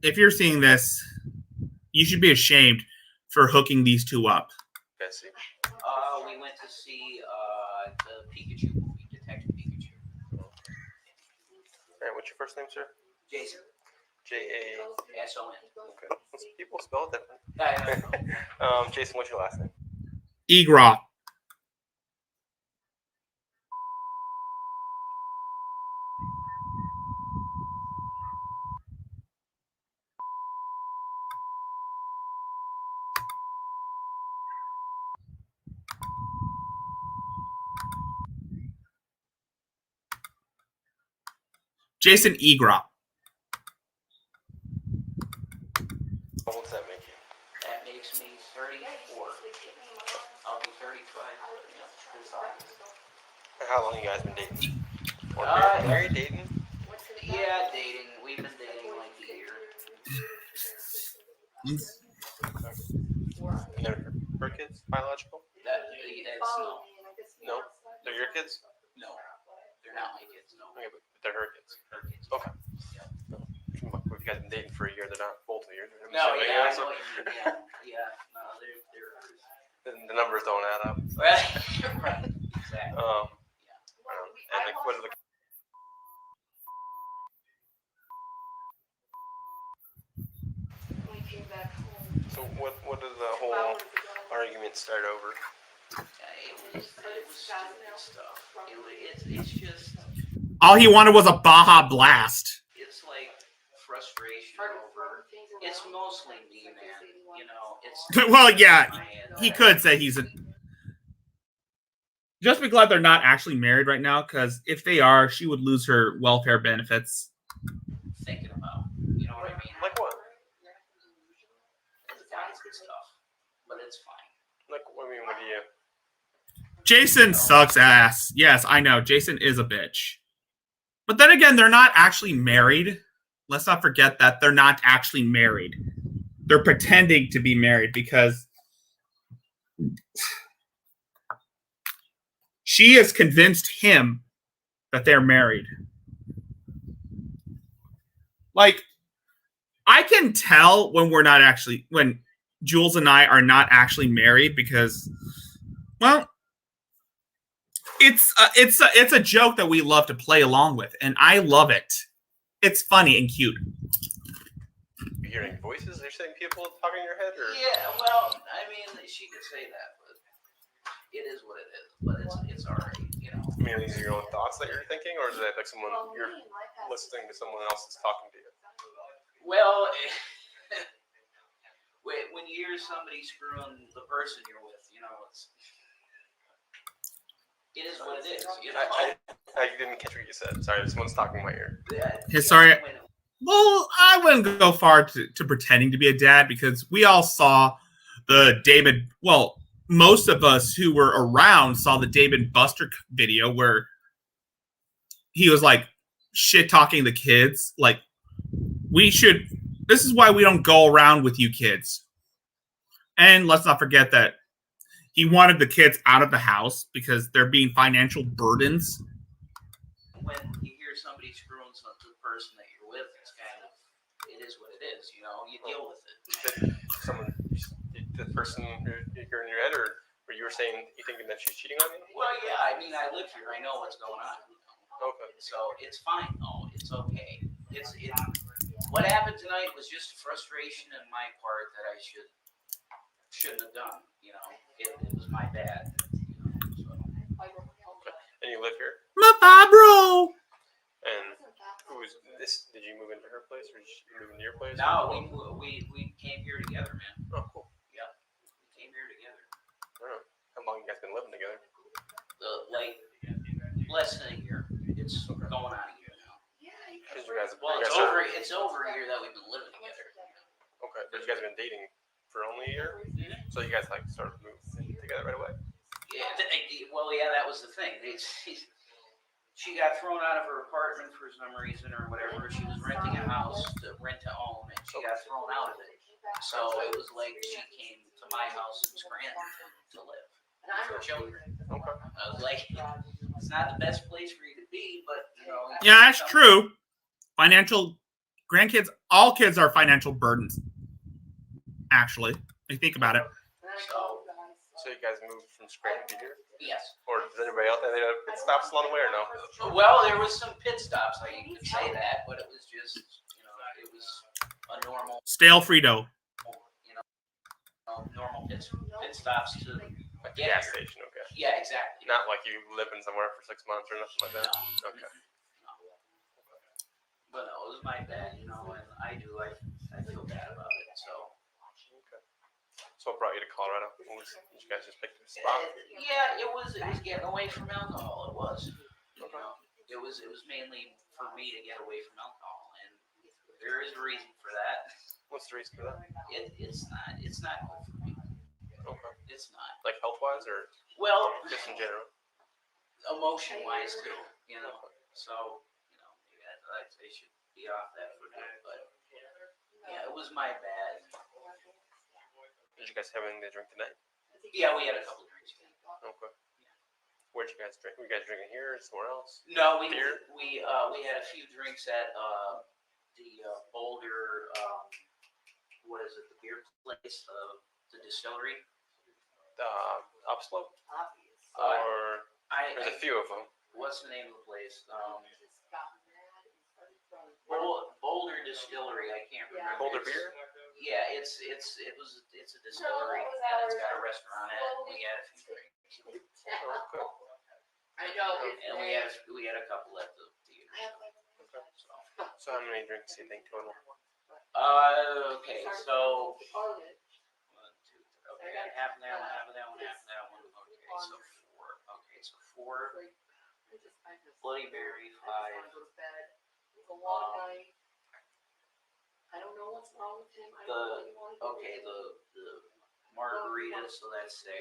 if you're seeing this, you should be ashamed for hooking these two up. Bessie. We went to see the Pikachu movie, Detective Pikachu. Alright, what's your first name, sir? Jason. J-A-S-O-N. S-O-N. Okay. People spell it different. I know. Jason, what's your last name? Egroff. Jason Egroff. How old does that make you? That makes me 34. I'll be 35. How long you guys been dating? Married, dating? Yeah, dating. We've been dating like a year. And they're her kids, biological? That's no. No? They're your kids? No. They're not my kids, no. Okay, but they're her kids. Her kids. Okay. If you guys been dating for a year, they're not both of yours. No, yeah, I know what you mean. Yeah, no, they're hers. The numbers don't add up. Right. And like, what are the We came back home. so what did the whole argument start over? It was stupid stuff. It's just, All he wanted was a Baja Blast. it's like frustration over. It's mostly me, man. You know, it's. Well, yeah, my end. he could say he's a. Just be glad they're not actually married right now, because if they are, she would lose her welfare benefits. Thinking about. You know what I mean? Like what? It's stuff, but it's fine. Like, I mean, what do you? Jason sucks ass. Yes, I know. Jason is a bitch. But then again, they're not actually married. Let's not forget that they're not actually married. They're pretending to be married because she has convinced him that they're married. Like, I can tell when Jules and I are not actually married because, well, it's a joke that we love to play along with, and I love it. It's funny and cute. You hearing voices? Are you saying people talking in your head, or? Yeah, well, I mean, she could say that, but it is what it is. But it's alright, you know. I mean, are these your own thoughts that you're thinking, or is it like someone you're listening to someone else that's talking to you? Well, when you hear somebody screwing the person you're with, you know, it is what it is. You know? I didn't catch what you said. Sorry, someone's talking in my ear. Well, I wouldn't go far to pretending to be a dad because we all saw the David. Well, most of us who were around saw the David Buster video where he was like shit talking the kids. Like, this is why we don't go around with you kids. And let's not forget that he wanted the kids out of the house because they're being financial burdens. When you hear somebody screwing the person that you're with, it is what it is. You know, you deal with it. The person you're in your head, or you were saying you thinking that she's cheating on you? Well, yeah. I mean, I live here. I know what's going on. Okay. So it's fine. Oh, it's okay. What happened tonight was just frustration on my part that I shouldn't have done. You know, it was my bad. You know, so. And you live here? My bro. And who is this? Did you move into her place, or did you move into your place? No, we came here together, man. Oh, cool. Yeah, we came here together. Oh, how long you guys been living together? Like less than a year. It's going on a year now. Because you guys, Well, it's over a year that we've been living together. Okay, but you guys have been dating for only a year, so you guys like sort of moved together right away. Yeah. Well, yeah, that was the thing. She got thrown out of her apartment for some reason or whatever. She was renting a house to rent to own, and she got thrown out of it. So it was like she came to my house in Scranton to live with her children. Okay. I was like, it's not the best place for you to be, but you know. Yeah, that's true. Grandkids, all kids are financial burdens. Actually, if you think about it. So you guys moved from Scranton to here? Yes. Or does anybody else have pit stops along the way, or no? Well, there was some pit stops. You could say that, but it was just, you know, it was a normal. Stale Frito. You know, normal pit stops to Like a gas station, okay. Yeah, exactly. Not like you living somewhere for 6 months or nothing like that. No. Okay. No. But no, it was my bad, you know, and I feel bad about it. So. So what brought you to Colorado? Did you guys just pick a spot? Yeah, it was getting away from alcohol. It was. You know, it was mainly for me to get away from alcohol, and there is a reason for that. What's the reason for that? It's not good for me. Okay. It's not. Like health wise, or well, just in general? Emotion wise too. You know, so you know, I should be off that for good, but yeah, it was my bad. Did you guys have anything to drink tonight? Yeah, we had a couple drinks. Okay. Where'd you guys drink? Were you guys drinking here or somewhere else? No, we had a few drinks at the Boulder. What is it? The beer place, the distillery. Upslope? Or There's a few of them. What's the name of the place? Boulder Distillery. I can't remember. Boulder Beer? Yeah, it's a distillery and it's got a restaurant at it. We had a few drinks. I know. And we had a couple at the theater. So how many drinks do you think total? Okay, so 1, 2, 3. Okay, half of that one, half of that one, half of that one. Okay, so 4. Okay, so 4 Bloody Mary, 5. It's a long night. I don't know what's wrong with him. I don't really want to The margarita, so that's 6.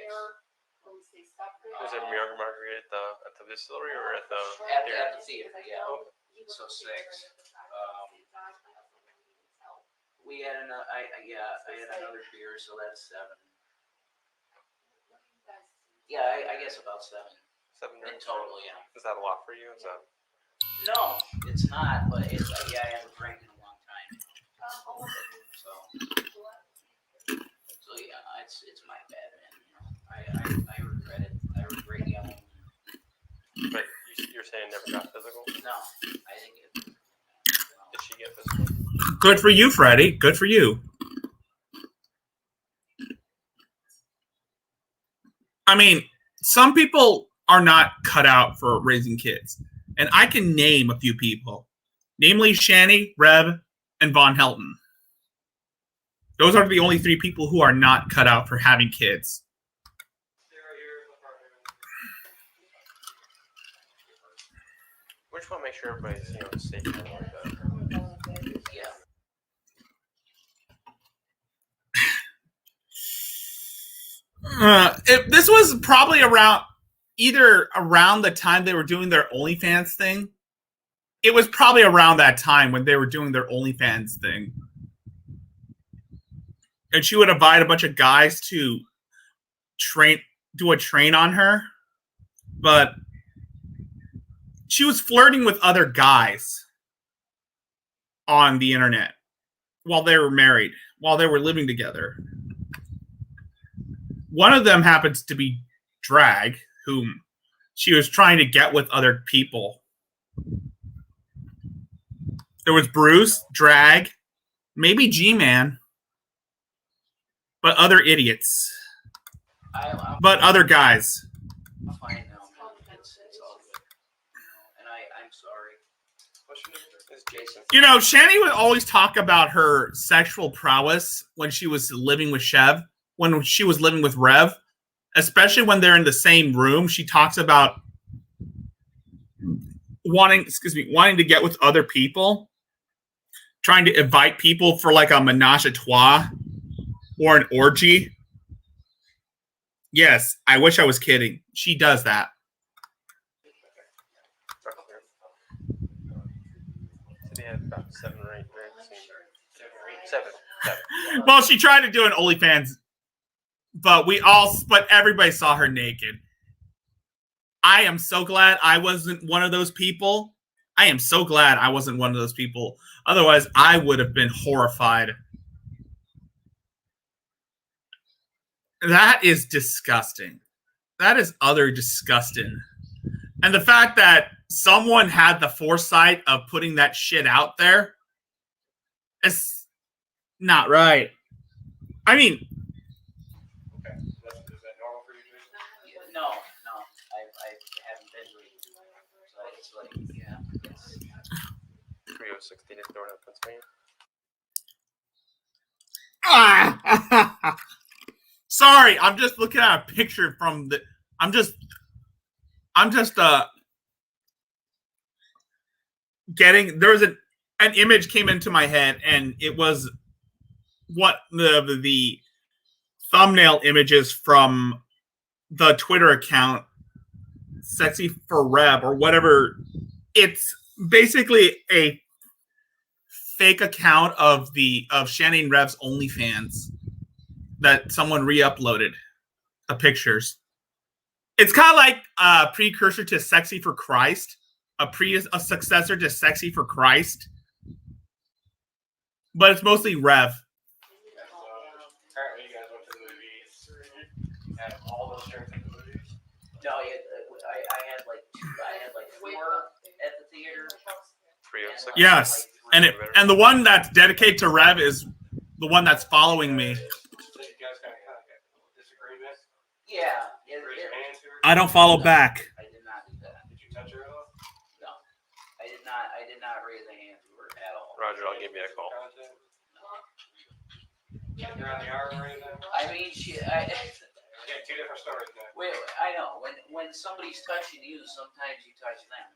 Was it Young Margarita at the distillery or at the At theater? the theater, yeah. So 6. We had I had another beer, so that's 7. Yeah, I guess about 7 7 in drinks? total. Yeah. Is that a lot for you? Is that... No, it's not. But it's I haven't drank in a long time. So yeah, it's my bad, man. You know, I regret it. I regret yelling. But you're saying it never got physical? No, I think it. Did she get physical? Good for you, Freddie. Good for you. I mean, some people are not cut out for raising kids. And I can name a few people. Namely, Shani, Rev, and Von Helton. Those are the only 3 people who are not cut out for having kids. We just want to make sure everybody's safe and like that. Yeah. This was probably either around the time they were doing their OnlyFans thing. It was probably around that time when they were doing their OnlyFans thing. And she would invite a bunch of guys to do a train on her. But she was flirting with other guys on the internet while they were married, while they were living together. One of them happens to be Drag, whom she was trying to get with other people. There was Bruce, Drag, maybe G-Man, but other idiots. But other guys. I'm fine now. It's all good. And I'm sorry. What's your name? It's Jason. You know, Shani would always talk about her sexual prowess when she was living with Chev, when she was living with Rev, especially when they're in the same room. She talks about wanting to get with other people, trying to invite people for like a menage a trois or an orgy. Yes, I wish I was kidding. She does that. So they had about 7 or 8 drinks. 7. Well, she tried to do an OnlyFans, but everybody saw her naked. I am so glad I wasn't one of those people. Otherwise, I would have been horrified. That is disgusting. That is utter disgusting. And the fact that someone had the foresight of putting that shit out there is not right. I mean, Okay. Is that normal for you, Jason? No, I haven't been reading. So it's like, yeah. 3016 in Thornhill, Pennsylvania. Sorry, I'm just looking at a picture from the. I'm just getting. There was an image came into my head, and it was what the thumbnail images from the Twitter account, Sexy for Rev or whatever. It's basically a fake account of Shani and Rev's OnlyFans that someone re-uploaded the pictures. It's kind of like a precursor to Sexy for Christ, a successor to Sexy for Christ, but it's mostly Rev. Apparently, you guys went to the movies and had all those drinks at the movies. No, I I had like 4 at the theater. 306. Yes, and the one that's dedicated to Rev is the one that's following me. So you guys kind of disagreement? Yeah. Raise your hand to her? I don't follow back. I did not do that. Did you touch her at all? No. I did not raise a hand to her at all. Roger, I'll give you a call. Contact? Check her on the arm or anything? I mean, Yeah, 2 different stories now. wait, I know. When somebody's touching you, sometimes you touch them.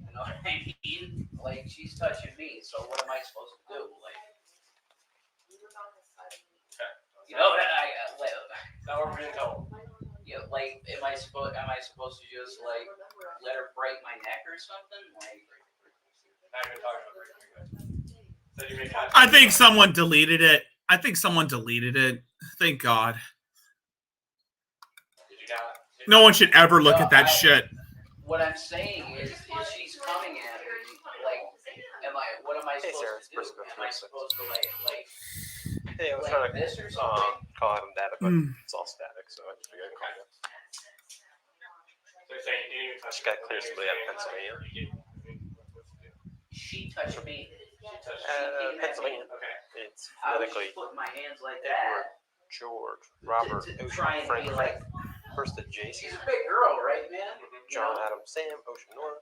You know what I mean? Like, she's touching me, so what am I supposed to do? Like, you know, Now we're being told. like, am I supposed to just like let her break my neck or something? Like, Not even talking about breaking. So you made contact. I think someone deleted it. Thank God. Did you not? No one should ever look at that No, shit. what I'm saying is she's coming at me. Like, what am I Hey, supposed Sarah, it's to do? Briscoe Am I 306. supposed to like Hey, I was trying to this or something? call out on data, but Mm. it's all static, so I just figured I'd call you. So you're saying you didn't even touch Just gotta clear somebody out of Pennsylvania. She touched me. Pennsylvania. Okay. It's I was medically putting my hands like Edward, that. George, Robert, To Ocean, try and Frank, be like, first to Jason, she's a big girl, right, man? John, Adam, Sam, Ocean, Nora,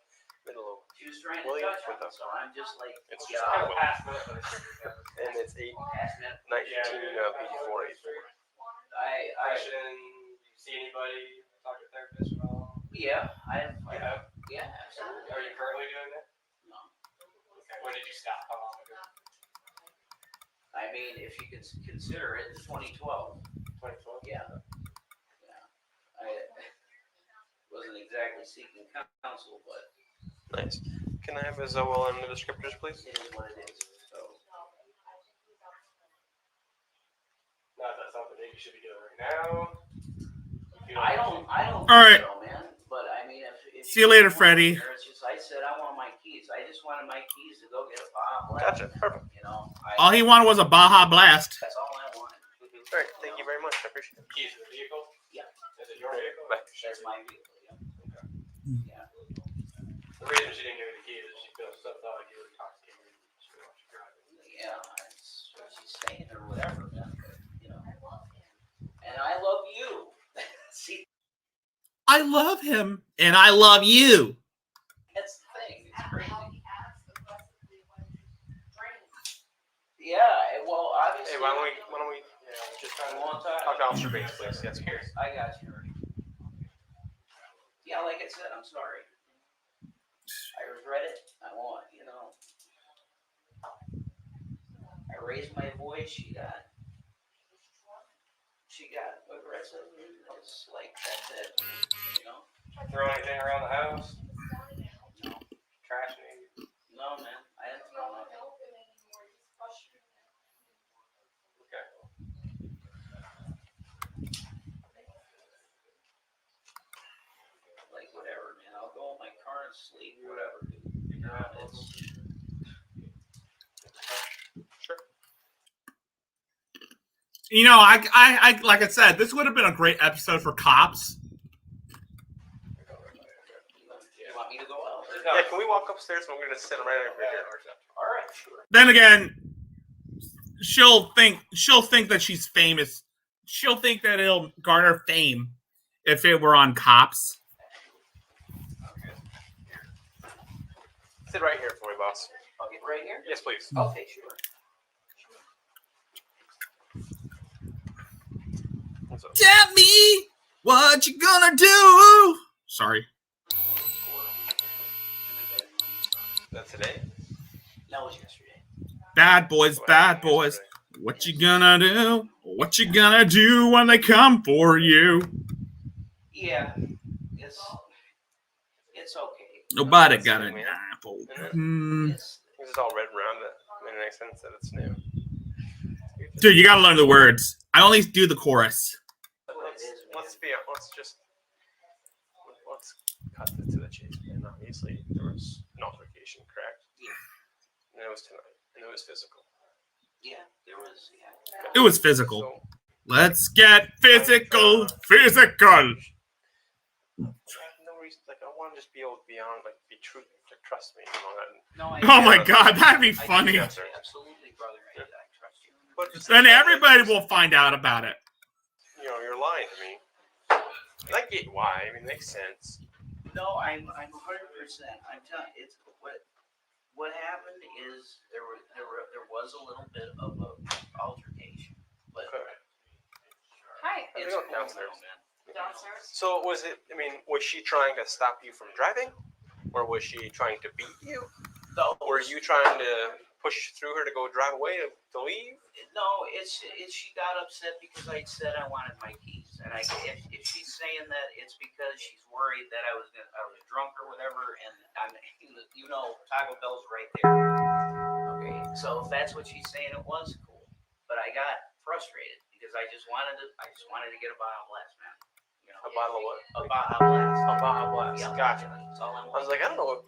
middle of, She was trying to William touch with me, a- so I'm just like, it's get just out. kind of Past minute, but it's and it's 8, Past minute. 19 of 84, 84. I, Question, you see anybody talk to therapist at all? yeah, You have? yeah, absolutely. Are you currently doing that? No. Okay. When did you stop? How long ago? I mean, if you could consider it, 2012. 2012? Yeah. I wasn't exactly seeking counsel, but Nice. Can I have a Zoel and the descriptors, please? it is what it is. So, Not that something that you should be doing right now. I don't All right. think so, man. But I mean, if See you later, want Freddie. there, it's just, I said I want my keys. I just wanted my keys to go get a Bob. Gotcha. Perfect. You know, All he wanted was a Baja Blast. that's all I wanted. All right. Thank you very much. I appreciate it. Keys to the vehicle? Yeah. Is it your vehicle? Bye. That's my vehicle. Yeah. Yeah. The reason she didn't give you the keys is she feels so thought like you were intoxicated. She didn't want you driving. Yeah. That's what she's saying or whatever, man. But, you know, and I love you. See, I love him, and I love you. that's the thing. It's crazy. Yeah. Well, obviously. Hey, why don't we just You want to talk to Officer Bates, please? Yes, here. I got you. Yeah, like I said, I'm sorry. I regret it. I want, you know. I raised my voice. She got aggressive. It's like, that's it. You know? Throw anything around the house? No. Trash anything? No, man. I didn't throw nothing. Okay. Like, whatever, man. I'll go in my car and sleep, whatever, dude. Figure out It's, Sure. You know, I like I said, this would have been a great episode for cops. you want me to go out? Yeah, can we walk upstairs? I'm going to sit right over here. All right, sure. Then again, she'll think that she's famous. She'll think that it'll garner fame if it were on Cops. Sit right here for me, boss. I'll get right here. Yes, please. Okay, sure. What's up? Tell me what you gonna do. Sorry. That today? That was yesterday. Bad boys, bad boys. What you gonna do? What you gonna do when they come for you? Yeah, it's okay. Nobody got an apple. It's, This is all red around it. It makes sense that it's new. Dude, you gotta learn the words. I only do the chorus. Let's cut to the chase, man. Obviously, there was an altercation, correct? Yeah. And it was tonight, and it was physical. yeah, there was, yeah. It was physical. So, Let's get physical. no reason. Like, I wanted just be able to be on, like, be true, like, trust me, you know, and, No, I Oh my I- God, that'd be I do, funny. Absolutely, brother. I trust you. but Then everybody will find out about it. you know, you're lying to me. And I get why. I mean, it makes sense. No, I'm 100%. I'm telling you, it's what happened is there was a little bit of a altercation, but Okay. Hi. They it's go cool, downstairs. man. Downstairs. So was it? I mean, was she trying to stop you from driving, or was she trying to beat you? No, Were you trying to push through her to go drive away to leave? No, it's she got upset because I said I wanted my keys, and if she's saying that it's because she's worried that I was drunk or whatever, and I'm Taco Bell's right there. Okay, so if that's what she's saying, it was cool, but I got frustrated because I just wanted to get a Baja Blast, man. You know, A bottle of what? a Baja Blast. A Baja Blast. Yeah, Gotcha. That's all I I was wanted. like, I don't know what.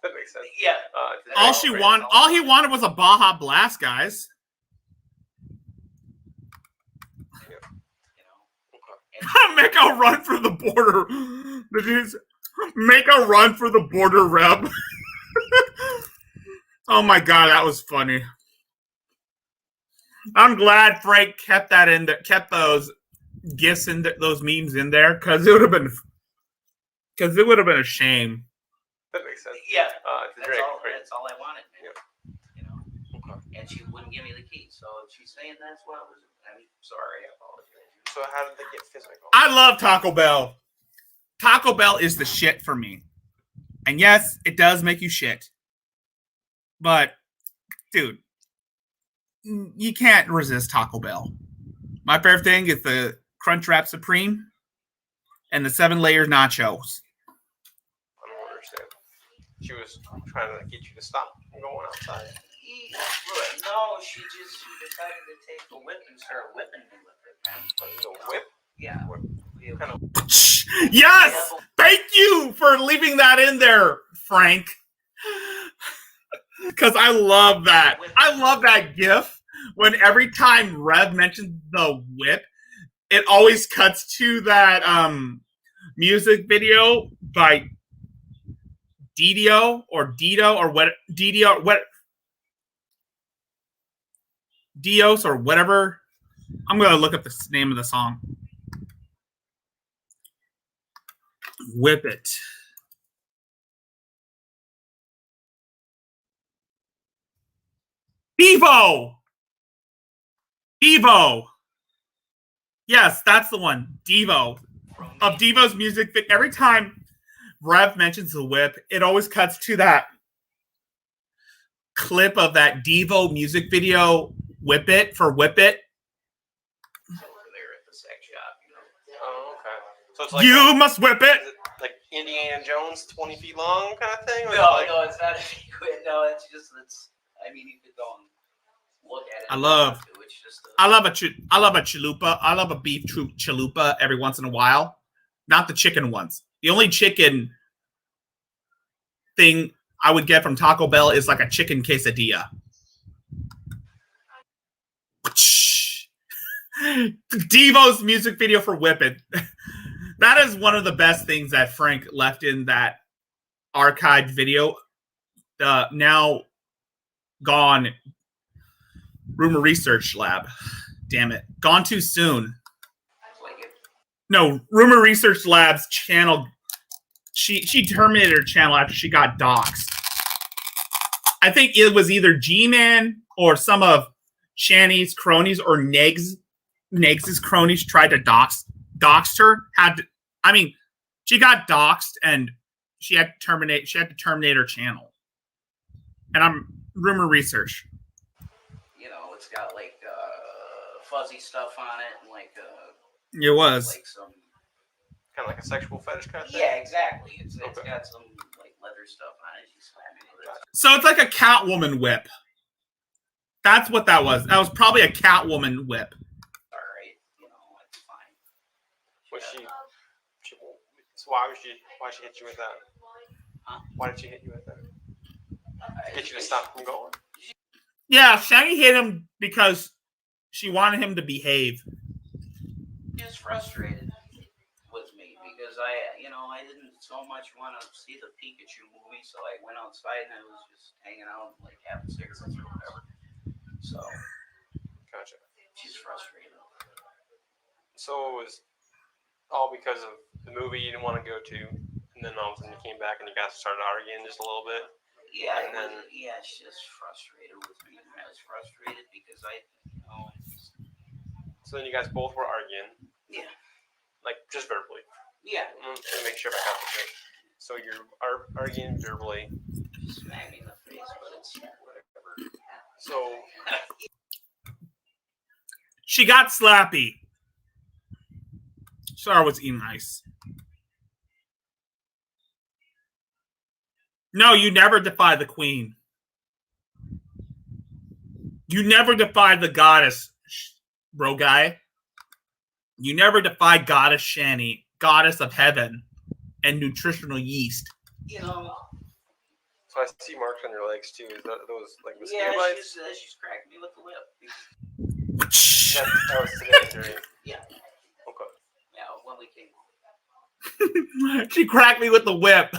That makes sense. Yeah. All he wanted was a Baja Blast, guys. Make a run for the border. Make a run for the border, Reb. Oh my God, that was funny. I'm glad Frank kept that in there, kept those gifs and those memes in there, because it would have been a shame. That makes sense. Yeah. It's great. That's all I wanted, man. Yeah. You know. Okay. And she wouldn't give me the key. So if she's saying that's what I was, I'm sorry, I apologize. So how did they get physical? I love Taco Bell. Taco Bell is the shit for me. And yes, it does make you shit. But, dude, you can't resist Taco Bell. My favorite thing is the Crunchwrap Supreme and the 7 layers nachos. I don't understand. She was trying to get you to stop from going outside. No, she decided to take the whip and start whipping me with it, man. The whip? Yeah. What kind of? Yes! Thank you for leaving that in there, Frank. Because I love that. I love that gif when every time Rev mentions the whip, it always cuts to that music video by Didio or what Didio or what Dios or whatever. I'm gonna look up the name of the song. Whip it. Devo. Yes, that's the one. Devo. Of Devo's music. Every time Rev mentions the whip, it always cuts to that clip of that Devo music video, Whip It, for Whip It. Over there at the sex shop, you know. Oh, okay. So it's like You must whip it. Is it like Indiana Jones, 20 feet long kind of thing? Or No, like, no, it's not. No, it's just I mean, you could go and look at it. I love a chalupa. I love a beef chalupa every once in a while. Not the chicken ones. The only chicken thing I would get from Taco Bell is like a chicken quesadilla. Devo's music video for Whip It. That is one of the best things that Frank left in that archived video. Now gone Rumor Research Lab. Damn it. Gone too soon. No, Rumor Research Lab's channel. She terminated her channel after she got doxxed. I think it was either G-Man or some of Shani's cronies or Negs' cronies tried to dox her. She got doxxed and she had to terminate her channel. And I'm Rumor Research. You know, it's got like fuzzy stuff on it and like It was. like some kind of like a sexual fetish kind of thing? yeah, exactly. It's got some like leather stuff on it. You slam it with it. So it's like a Catwoman whip. That's what that was. That was probably a Catwoman whip. All right, you know, it's fine. Was she so why she hit you with that? Huh? Why did she hit you with that? Get you to stop from going? Yeah, Shani hit him because she wanted him to behave. She was frustrated with me because I didn't so much want to see the Pikachu movie, so I went outside and I was just hanging out, like having cigarettes or whatever. So Gotcha. she's frustrated. So it was all because of the movie you didn't want to go to, and then all of a sudden you came back and you guys started arguing just a little bit. Yeah, And then- yeah, she's just frustrated with me. And I was frustrated because So then you guys both were arguing, yeah, like just verbally. yeah, I'm just gonna make sure I got this right. So you're arguing verbally. she smacked me in the face, but it's whatever. So She got slappy. Sarah was eating ice. No, you never defy the queen. You never defy the goddess, bro guy. You never defy goddess Shani, goddess of heaven and nutritional yeast. You know, so I see marks on your legs too. Is that those like mosquito yeah, bites? she's cracked me with the whip. That was today during. Yeah, Okay. yeah, when we came home. She cracked me with the whip.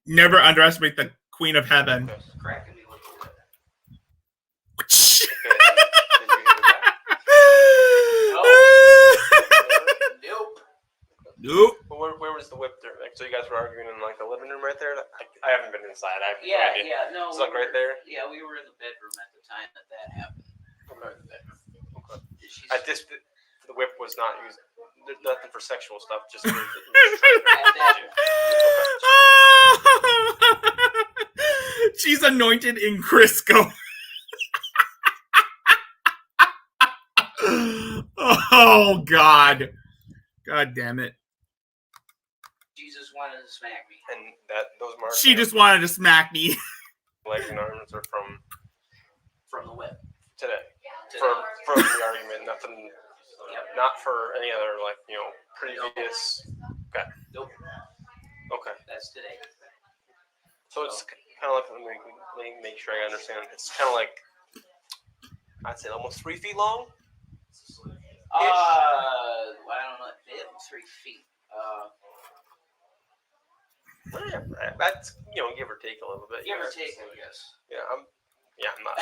Never underestimate the Queen of Heaven. Okay. Cracking me with the whip. Nope. Nope. Well, where was the whip there? Like, so you guys were arguing in like the living room right there? I haven't been inside. I have no Yeah, idea. yeah, no. It's like right there? Yeah, we were in the bedroom at the time that happened. We were in the bedroom. Okay. She's, At this, the whip was not used. There's nothing for sexual stuff. Just for She's anointed in Crisco. Oh God. God damn it. Jesus wanted to smack me. and those marks. She just wanted to smack me. legs and arms are from From the whip. today. Today. From the argument, nothing. Yep. Not for any other previous. Okay. Nope. Okay. That's today. So it's kind of like, let me make sure I understand. It's kind of like, I'd say almost 3 feet long. I don't know. It was 3 feet. That's give or take a little bit. Give or take, I guess. Yeah, I'm not.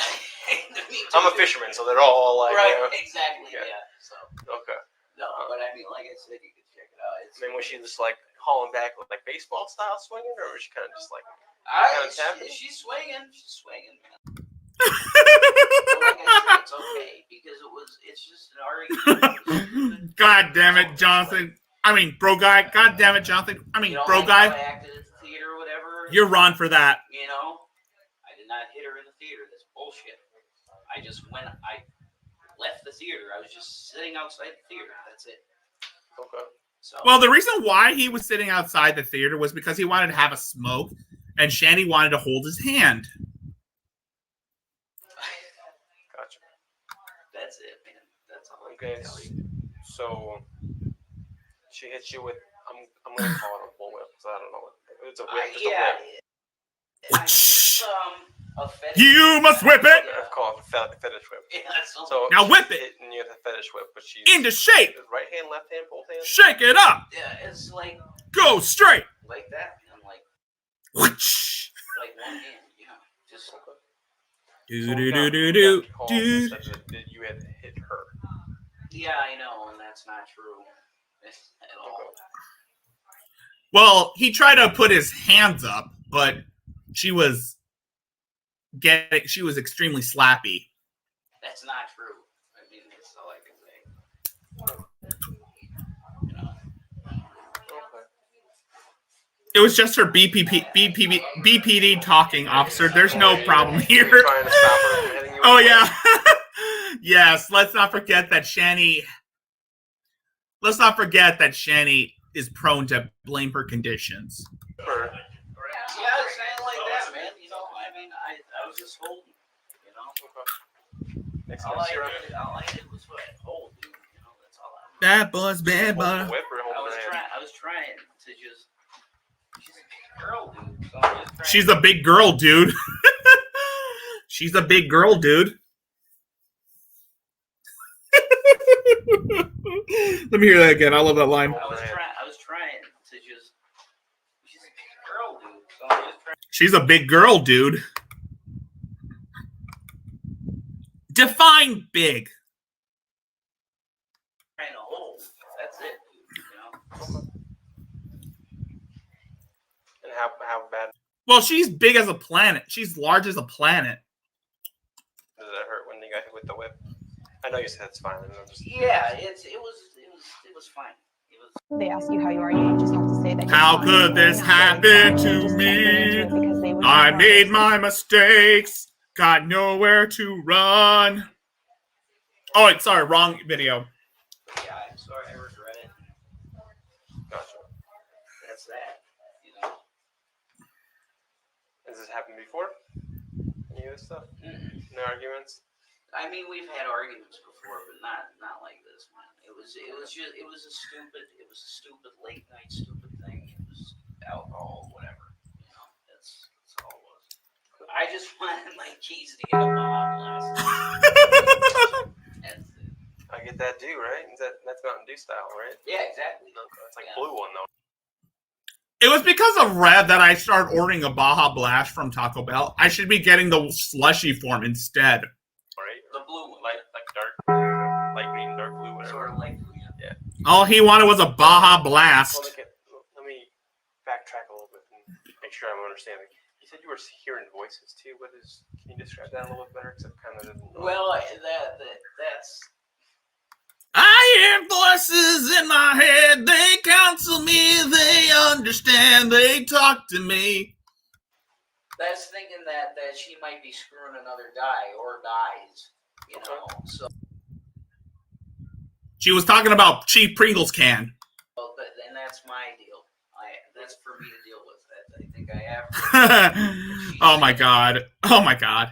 Me I'm a too. fisherman, so they're all like. Right. Exactly. yeah. Yeah. So Okay. no, but I mean, like I said, you could check it out. It's, I mean, was she just like hauling back with like baseball style swinging, or was she kind of just like? kinda tapping? she's swinging. She's swinging, man. But like I said, it's okay because it's just an argument. God damn it, Jonathan. I mean, bro guy. God damn it, Jonathan. I mean, You know, bro like how guy. I acted at the theater or whatever. You're wrong for that. You know, I did not hit her in the theater. That's bullshit. I left the theater. I was just sitting outside the theater. That's it. Okay. So Well, the reason why he was sitting outside the theater was because he wanted to have a smoke, and Shani wanted to hold his hand. Gotcha. that's it, man. That's all I Okay. can tell you. So she hits you with. I'm gonna call it a bullwhip because I don't know what it's a whip. Just Yeah. a whip. It's a fetish. You must whip it I call it a fetish whip. Yeah, that's something. So Now whip it and you have a fetish whip, but she's into shape. right hand, left hand, both hands. Shake it up. Yeah, it's like Go straight. that, man. Like Do one hand. Yeah, just do do do do do. That you had hit her. yeah. I know, and that's not true at all. Well, he tried to put his hands up, but she was extremely slappy. That's not true. I mean, that's all I can say. You know. Okay. It was just her BPD talking, officer. There's no problem here. You're trying to stop her from hitting you. Oh yeah. Yes, let's not forget that Shani is prone to blame her conditions. For, Yeah, it's saying like that, man. You know, I mean, I was just holding. You know. Next All time, I did was what hold, dude. You know, that's all I. Bad boys, bad hold the boys. whip or hold her hand. I was trying to just. She's a big girl, dude. So I'm just trying She's a big girl, dude. She's a big girl, dude. Let me hear that again. I love that line. I was trying to just. She's a big girl, dude. So I'm just trying. She's a big girl, dude. Define big. Trying to hold. That's it, dude. You know. And how bad Well, she's big as a planet. She's large as a planet. does it hurt when you got hit with the whip? I know you said it's fine. I'm just Yeah, it was fine. It was. They ask you how you are, you just have to say that. you're How fine. could this You're not happen very to fine. You just can't get into me? it because they would I not made understand. my mistakes. Got nowhere to run. Oh, wait, sorry, wrong video. Yeah, I'm sorry. I regret it. gotcha. That's that. You know. Has this happened before? Any of this stuff? Mm-mm. No arguments? I mean, we've had arguments before, but not like this, man. It was a stupid late night stupid thing. It was alcohol, whatever. You know, that's all it was. I just wanted my keys to get a Baja Blast. That's it. I get that too, right? That's Mountain Dew style, right? Yeah, exactly. It's like Yeah. blue one though. It was because of Rev that I started ordering a Baja Blast from Taco Bell. I should be getting the slushy form instead. Right? The blue one. Light dark, light green, dark blue, whatever. Sort of like, yeah. All he wanted was a Baja Blast. Well, let me backtrack a little bit and make sure I'm understanding. You said you were hearing voices too. Can you describe that a little bit better? Because it kind of didn't know. Well, that's. I hear voices in my head. They counsel me. They understand. They talk to me. That's thinking that she might be screwing another guy or dies, you know. So, She was talking about cheap Pringles can. and that's my deal. That's for me to deal with. I think I have. Oh my god. Oh my god.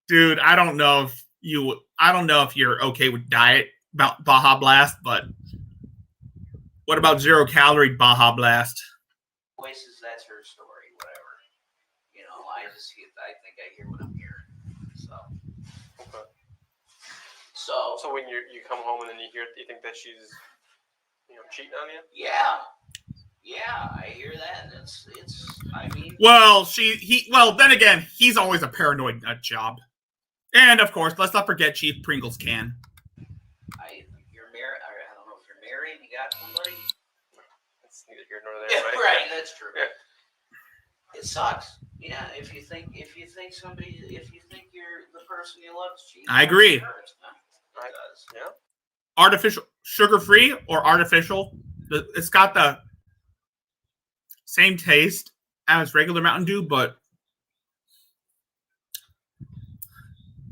Dude, I don't know if you're okay with diet about Baja Blast, but what about 0 calorie Baja Blast? Voices, that's her story. Whatever. You know, I think I hear what I'm hearing. So. Okay. So. So when you come home and then you think that she's, cheating on you? Yeah, I hear that. I mean. Well, then again, he's always a paranoid nut job. And of course, let's not forget cheap Pringles can. You're married. I don't know if you're married. You got somebody. It's neither here nor there. Yeah, Right? right. That's true. Yeah. It sucks. Yeah, if you think you're the person you love is cheating. I agree. It hurts, man. It does. Yeah. Artificial, sugar-free or artificial. It's got the same taste as regular Mountain Dew, but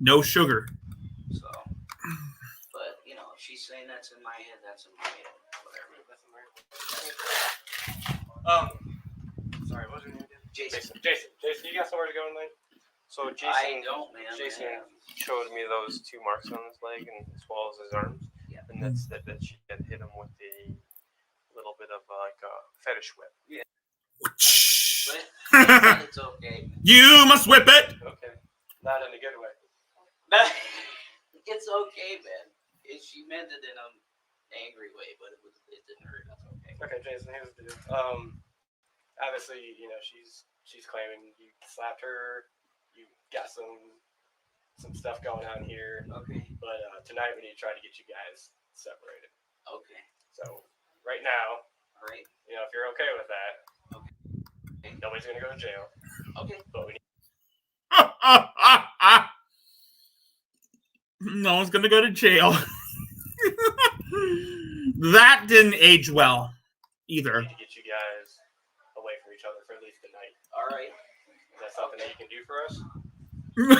no sugar. So, but if she's saying that's in my head, that's in my head. Whatever. Sorry, what was your name again? Jason. Jason, you got somewhere to go tonight? So Jason, I don't, man. Jason showed me those 2 marks on his leg and as well as his arms. Yeah. And that she had hit him with a little bit of like a fetish whip. Yeah. But it's okay. You must whip it. Okay. Not in a good way. It's okay, man. She meant it in an angry way, but it didn't hurt. That's okay. Okay, Jason, here's the deal. Obviously, she's claiming you slapped her. You got some stuff going on here. Okay. But tonight we need to try to get you guys separated. Okay. So right now, All right. if you're okay with that, Okay. nobody's gonna go to jail. Okay. But we need No one's gonna go to jail. That didn't age well either. to get you guys away from each other for at least the night. All right. Is that something that you can do for us? Is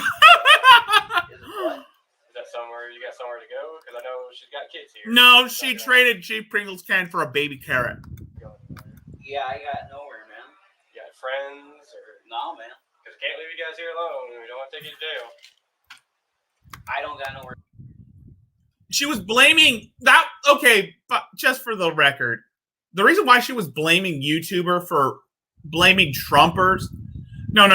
it what? Is that somewhere you got somewhere to go? Because I know she's got kids here. No, she traded cheap Pringles can for a baby carrot. Yeah, I got nowhere, man. You got friends or No, man. because we can't leave you guys here alone. We don't want to take you to jail. I don't got nowhere. She was blaming that. Okay, but just for the record, the reason why she was blaming YouTuber for blaming Trumpers. No.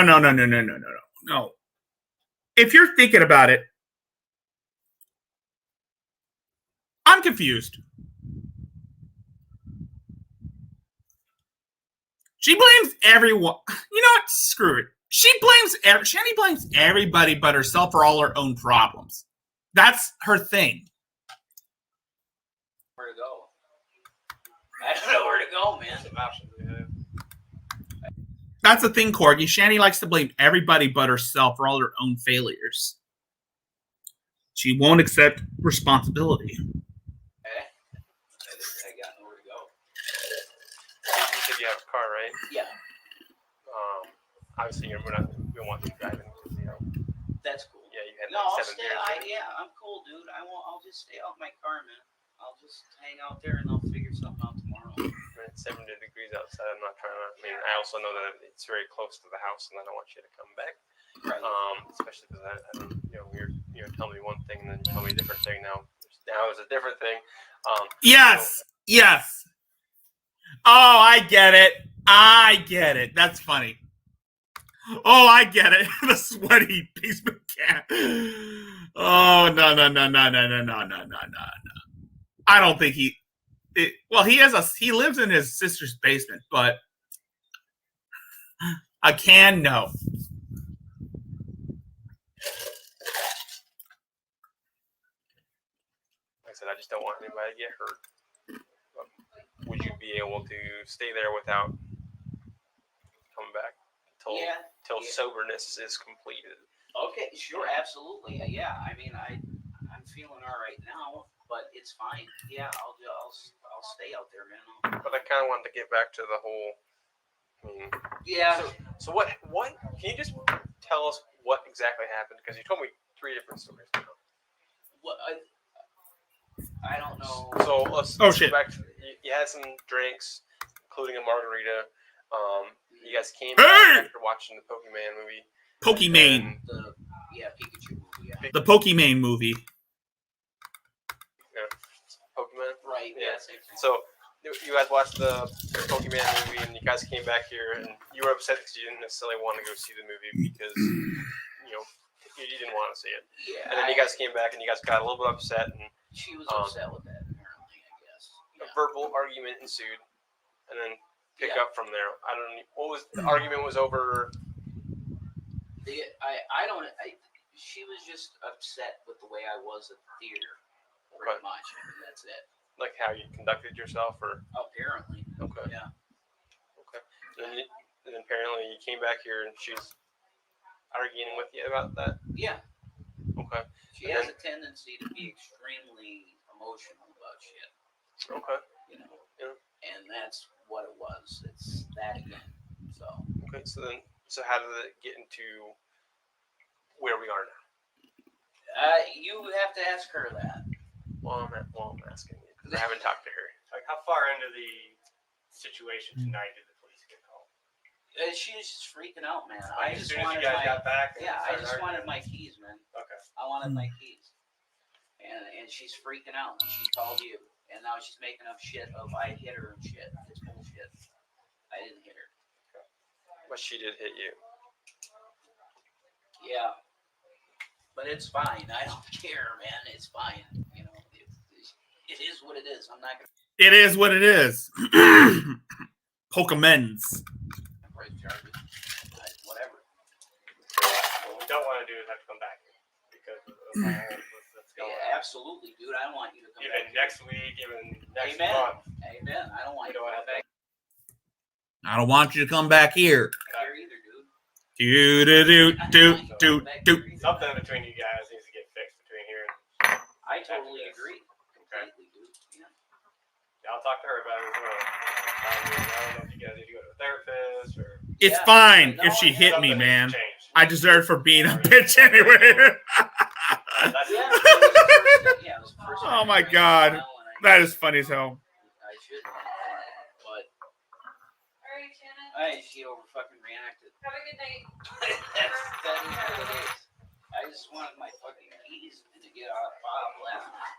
If you're thinking about it, I'm confused. She blames everyone. You know what? Screw it. Shanny blames everybody but herself for all her own problems. That's her thing. Where to go? I don't know where to go, man. Some options we have. That's the thing, Corgi. Shanny likes to blame everybody but herself for all her own failures. She won't accept responsibility. Okay. I got nowhere to go. You said you have a car, right? Yeah, Obviously, we don't want you driving. You know, that's cool. yeah, you had No, like I'll 7 stay. years. Right? Yeah, I'm cool, dude. I'll just stay out in my car, man. I'll just hang out there and I'll figure something out tomorrow. When it's 70 degrees outside, I'm not trying to. I mean, I also know that it's very close to the house, and I don't want you to come back. Right. Especially because I don't, you're telling me one thing, and then you tell me a different thing. Now it's a different thing. Yes. Yes. Oh, I get it. That's funny. Oh, I get it. The sweaty basement cat. Oh, no. I don't think he lives in his sister's basement, but a can, no. Like I said, I just don't want anybody to get hurt. Would you be able to stay there without coming back until soberness is completed? Okay, sure, absolutely. Yeah, I mean, I'm feeling all right now, but it's fine. Yeah, I'll stay out there, man. But I kind of wanted to get back to the whole. Yeah. So what? Can you just tell us what exactly happened? Because you told me 3 different stories. What? I don't know. So let's go back to, you had some drinks, including a margarita. You guys came back after watching the Pokemon movie. Pokemon. Pikachu movie. Yeah. The Pokemon movie. Yeah. Pokemon. Right. Yeah. Same thing. So you guys watched the Pokemon movie, and you guys came back here, and you were upset because you didn't necessarily want to go see the movie because you didn't want to see it. Yeah. And then you guys came back, and you guys got a little bit upset, and She was upset with that, apparently, I guess. a verbal argument ensued, and then pick up from there. I don't know. What was the argument was over? She was just upset with the way I was at the theater, pretty much. I mean, that's it. Like how you conducted yourself, or apparently. Okay. Yeah. Okay. And then apparently you came back here, and she's arguing with you about that. Yeah. Okay. She has a tendency to be extremely emotional about shit. Okay. Yeah. And that's what it was. It's that again. So. Okay. So how did it get into where we are now? You have to ask her that. Well, I'm asking you because I haven't talked to her. Like, how far into the situation tonight did the police get called? She was just freaking out, man. Like, as soon as you guys got back? I just wanted my keys, man. Okay. I wanted my keys. And she's freaking out. She called you. And now she's making up shit of I hit her and shit. It's bullshit. I didn't hit her. Okay. But she did hit you. Yeah. But it's fine. I don't care, man. It's fine. It is what it is. I'm not gonna. It is what it is. Pokemons. Whatever. What we don't want to do is have to come back because of what's going on. Absolutely, dude. I don't want you to come Even back. next week, even next Amen. month. Amen. I don't want you to come back I don't want you to come back here. here either, dude. Something between you guys needs to get fixed between here and. I totally agree. Completely, dude. Yeah. I'll talk to her about it as well. I don't know if you guys need to go to a therapist or. It's fine if she hit me, man. I deserve for being a bitch anyway. Oh my god. That is funny as hell. I should. But. Alright, she over fucking reacted. Have a good night. That is what it is. I just wanted my fucking keys and to get out of Bob last night.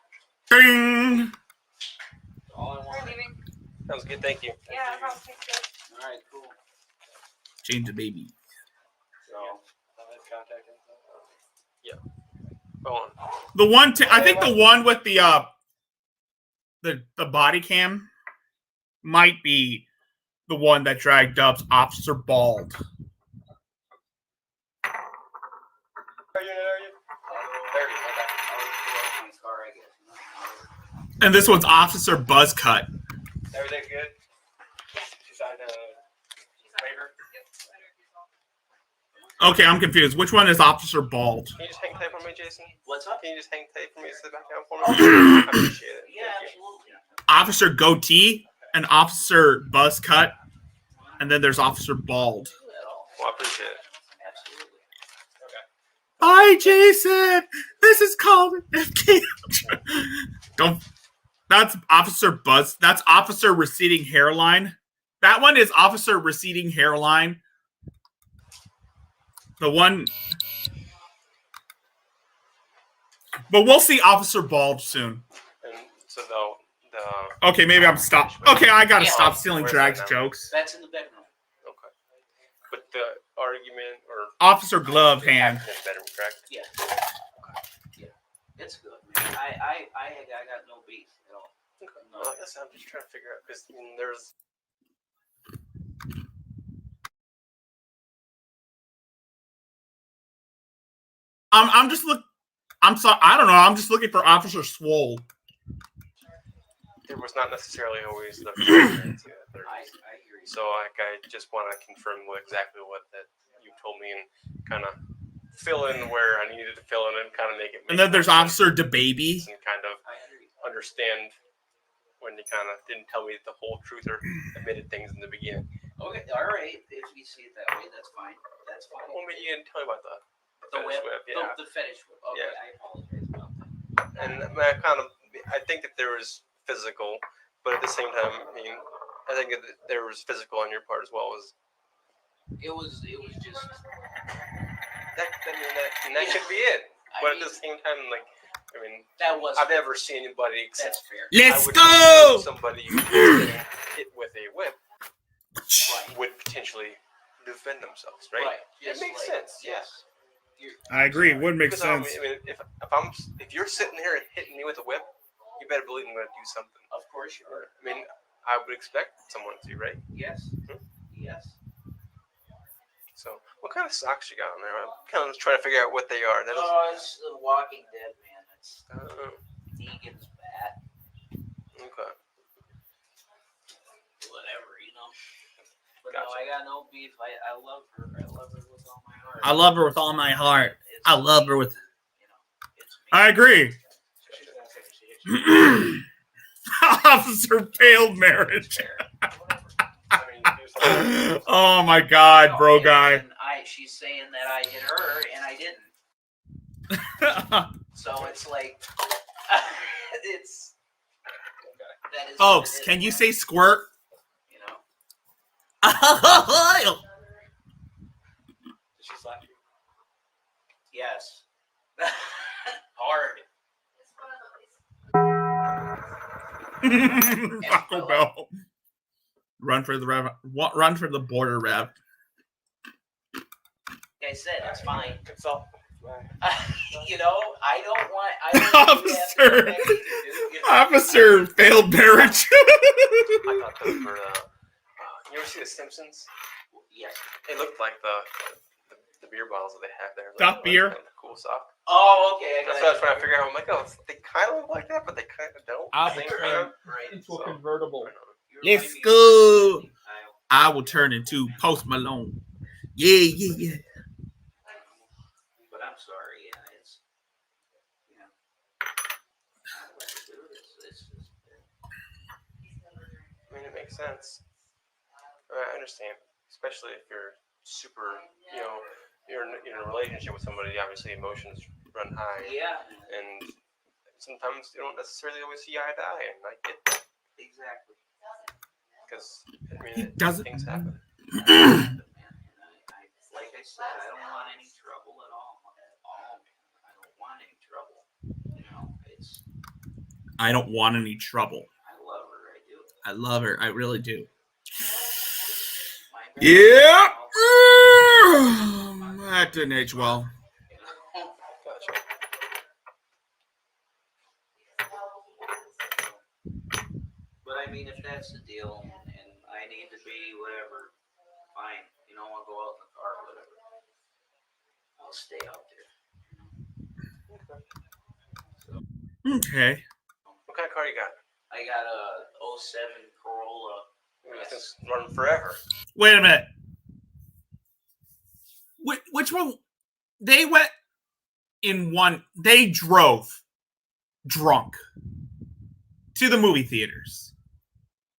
Ding! All I We're wanted. leaving. Sounds good. Thank you. Yeah, I'll take it. Alright, cool. Change the baby. So, contact info. Yeah. Go on. The one, I think the one with the the body cam might be the one that dragged up Officer Bald. And this one's Officer Buzzcut. Everything good? She signed a waiver. Okay, I'm confused. Which one is Officer Bald? Can you just hang tight for me, Jason? What's up? Can you just hang tight for me? Sit back down for me. I appreciate it. Yeah, Thank you. absolutely. Officer Goatee and Officer Buzzcut, and then there's Officer Bald. Well, I appreciate it. Absolutely. Hi, Jason. This is called FK. Don't. That's Officer Buzz. That's Officer Receding Hairline. That one is Officer Receding Hairline. The one. But we'll see Officer Bald soon. And so the Okay, maybe I'm stopped. Okay, I gotta Yeah. stop stealing Where's Drag's that now? jokes. That's in the bedroom. okay, but the argument or Officer Glove Hand. happened in the bedroom, correct? Yeah. Yeah. It's good, man. I got no beef at all. Okay. No. Well, I guess I'm just trying to figure out because there's. I'm just look. I'm sorry. I don't know. I'm just looking for Officer Swole. There was not necessarily always the transparency that there I is. hear you. So like I just want to confirm exactly what that you told me and kind of fill in where I needed to fill in and kind of make it. And then there's Officer DeBaby. and kind of I hear you. understand when you kind of didn't tell me the whole truth or admitted things in the beginning. Okay, all right. If you see it that way, that's fine. That's fine. Well, but you didn't tell me about the The fetish whip, yeah. the fetish whip. Okay, Yeah. I apologize about that. And I think that there was physical, but at the same time, I mean, I think that there was physical on your part as well. It was just. That could be it. But at the same time, like, I mean, That was. I've never seen anybody except That's fair. Let's I would go! assume somebody who's getting hit with a whip Right. would potentially defend themselves, right? Right. It Just makes like- sense. Yes. I agree. It would make Because, sense. I mean, if you're sitting here and hitting me with a whip, you better believe I'm going to do something. Of course you are. I mean, I would expect someone to, right? Yes. Hmm? Yes. So, what kind of socks you got on there? I'm kind of trying to figure out what they are. That is, Oh, it's The Walking Dead, man. It's uh, Negan's bat. okay. Whatever, you know. But Gotcha. no, I got no beef. I love her. I love her with all my heart. I love her with all my heart. It's I love her with. You know, it's me. I agree. She's gonna say she hit you. Officer failed marriage. I mean, there's Oh my God, No, bro, and- guy. and she's saying that I hit her and I didn't. So it's like, it's. That is what Folks, it is, can you man. say squirt? You know. Did she slap you? Yes. Hard. Taco Bell. Run for the rev. Run for the border, Rev. Like I said, it's fine. Consult. You know, I don't want. Officer. You know? Officer failed marriage. I thought those were, you ever see The Simpsons? Yes. It looked like the beer bottles that they have there. Duck beer? Kind of cool stuff. Oh, okay. That's what I was trying to figure out. I'm like, oh, they kind of look like that, but they kind of don't. I'll Same turn time. Right. So, convertible. I don't know. You're Let's right. go. I will turn into Post Malone. Yeah. But I'm sorry. Yeah, it's. You know. It's just. I mean, it makes sense. I understand, especially if you're super, you know, you're in a relationship with somebody. Obviously, emotions run high, Yeah. and sometimes you don't necessarily always see eye to eye, and I get that Exactly. because I mean, He doesn't. things happen. Man, and like I said, I don't want any trouble at all. At all, man. I don't want any trouble. You know, it's. I don't want any trouble. I love her. I do. I love her. I really do. My bad. Yeah. That didn't age well. Gotcha. mean, if that's the deal, and I need to be whatever, fine. You know, I'll go out in the car, whatever. I'll stay out there. Okay. What kind of car you got? I got a 07 Corolla. This run forever. Wait a minute. Which one? They went in one. They drove drunk to the movie theaters.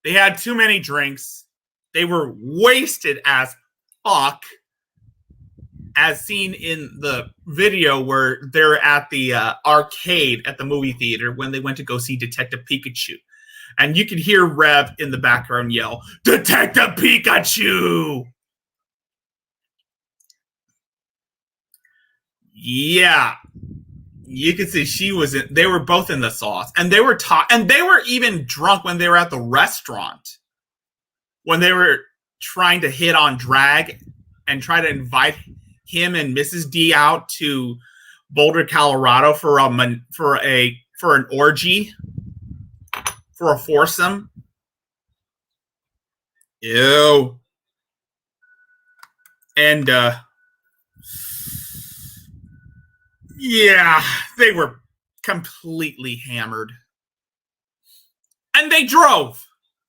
They had too many drinks. They were wasted as fuck, as seen in the video where they're at the arcade at the movie theater when they went to go see Detective Pikachu. And you can hear Rev in the background yell, "Detective Pikachu!" Yeah. You could see she was in, they were both in the sauce. And they were and they were even drunk when they were at the restaurant. When they were trying to hit on Drag and try to invite him and Mrs. D out to Boulder, Colorado for an orgy, for a foursome. Ew. And yeah, they were completely hammered. And they drove.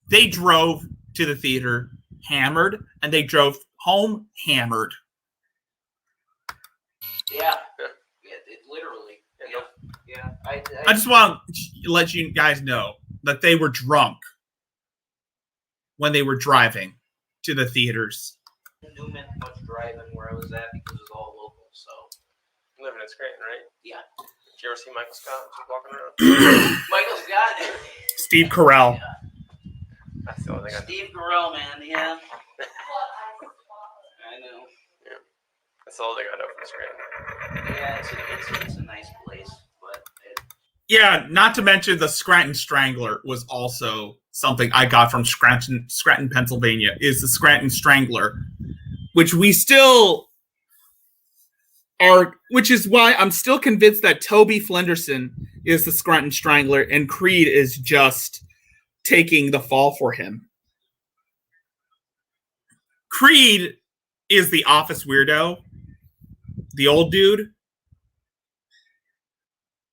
They drove to the theater hammered, and they drove home hammered. Yeah. It literally. Yeah. I just want to let you guys know that they were drunk when they were driving to the theaters. Newman much driving where I was at because it's all local, so. Living in Scranton, right? Yeah. Did you ever see Michael Scott just walking around? Michael Scott. Steve Carell. Yeah. That's the only thing I know. Steve Carell, man, yeah. I know. Yeah. That's all they got up from Scranton. Yeah, it's a nice place, but Yeah, not to mention the Scranton Strangler was also something I got from Scranton, Pennsylvania, is the Scranton Strangler, which we still are, which is why I'm still convinced that Toby Flenderson is the Scranton Strangler and Creed is just taking the fall for him. Creed is the office weirdo, the old dude.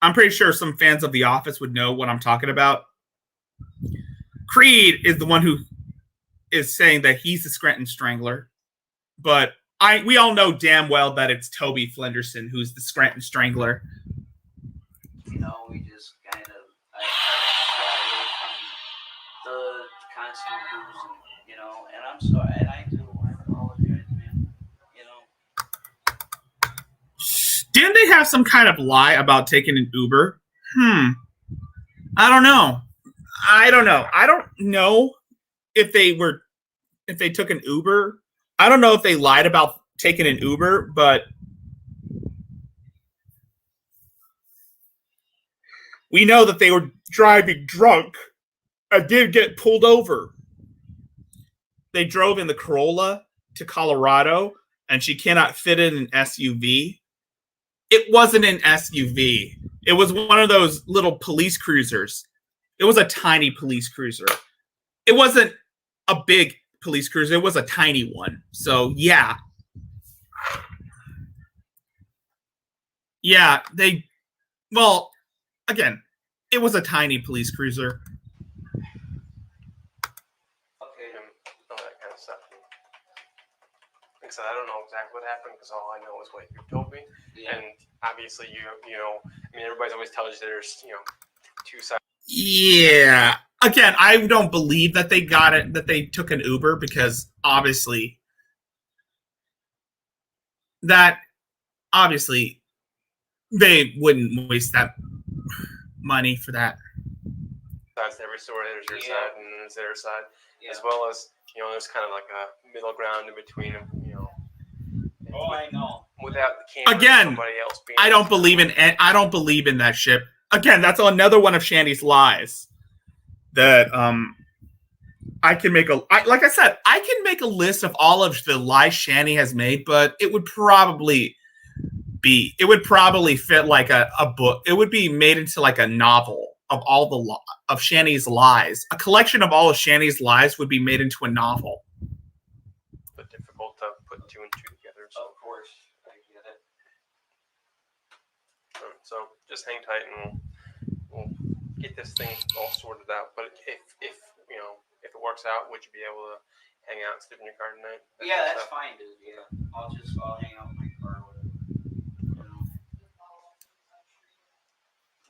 I'm pretty sure some fans of The Office would know what I'm talking about. Creed is the one who is saying that he's the Scranton Strangler, but we all know damn well that it's Toby Flenderson who's the Scranton Strangler. you know, we just kind of I got away from the constant booze, and you know, and I'm sorry, and I do apologize, man. You know. Didn't they have some kind of lie about taking an Uber? I don't know. I don't know if they took an Uber. I don't know if they lied about taking an Uber, but we know that they were driving drunk and did get pulled over. They drove in the Corolla to Colorado, and she cannot fit in an SUV. It wasn't an SUV. It was one of those little police cruisers. It was a tiny police cruiser. It wasn't a big police cruiser. It was a tiny one. So, yeah. Yeah, again, it was a tiny police cruiser. Okay, all that kind of stuff. Like I said, I don't know exactly what happened because all I know is what you told me. Yeah. And obviously, you know, I mean, everybody's always tells you there's, two sides. Yeah. Again, I don't believe that they got it, that they took an Uber, because obviously they wouldn't waste that money for that. Sides to every story. There's your side and there's their side, as well as there's kind of like a middle ground in between them. Oh, I know. Without the camera, Again, somebody else being. I don't believe in that shit. Again, that's another one of Shandy's lies. That I can make like I said, I can make a list of all of the lies Shandy has made, but it would probably fit like a book. It would be made into like a novel of all of Shani's lies. A collection of all of Shani's lies would be made into a novel. But difficult to put two and two together. So. Of course, I get it. So just hang tight and we'll get this thing all sorted out. But if you know if it works out, would you be able to hang out and sleep in your car tonight? Yeah, that's fine, dude. Yeah, I'll hang out in my car or whatever. You know.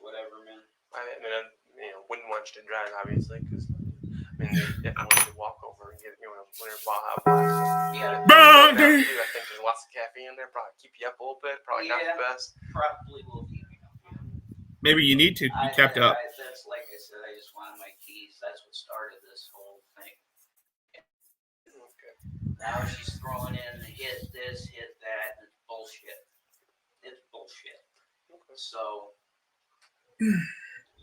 Whatever, man. I mean, wouldn't want you to drive, obviously, because I mean, they definitely want you to walk over and get when you're Baja. Yeah. I think there's lots of caffeine in there. Probably keep you up a little bit. Probably not the best. Probably will keep me up. Maybe you need to be kept up. That's like I said. I just wanted my keys. That's what started this whole thing. Okay. Now she's throwing in hit this, hit that, and it's bullshit. It's bullshit. Okay. So,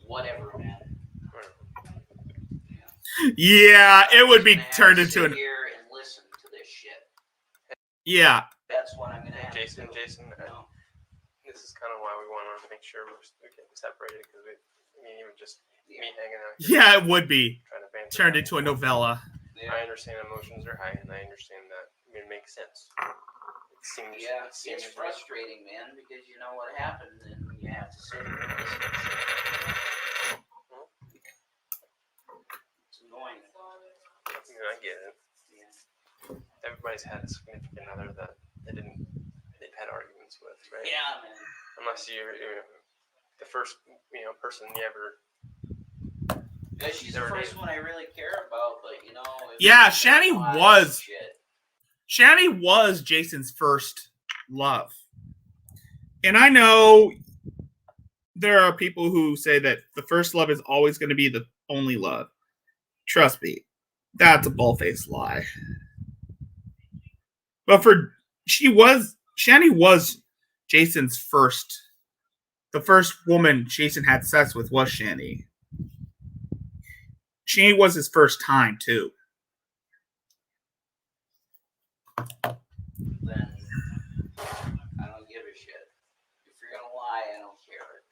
whatever, man. Yeah, it would be I'm turned gonna into sit an. here and listen to this shit. Yeah. That's what I'm gonna have Jason, to do. this is kind of why we want to make sure we're getting separated because even just me hanging out. Yeah, it would be Trying to banter turned back into a and forth. novella. I understand emotions are high, and I understand that. It makes sense. It seems. Yeah, It seems it's frustrating, man, because you know what happened, and you have to sit here and listen. It's annoying. I get it. Everybody's had a significant other that they've had arguments with, right? Yeah, man. Unless you're the first, person you ever. Yeah, she's the first one I really care about, but Yeah, Shani was Jason's first love. And I know there are people who say that the first love is always going to be the only love. Trust me, that's a bull-faced lie. But Shani was Jason's the first woman Jason had sex with was Shani. She was his first time, too. Then I don't give a shit. If you're gonna lie, I don't care.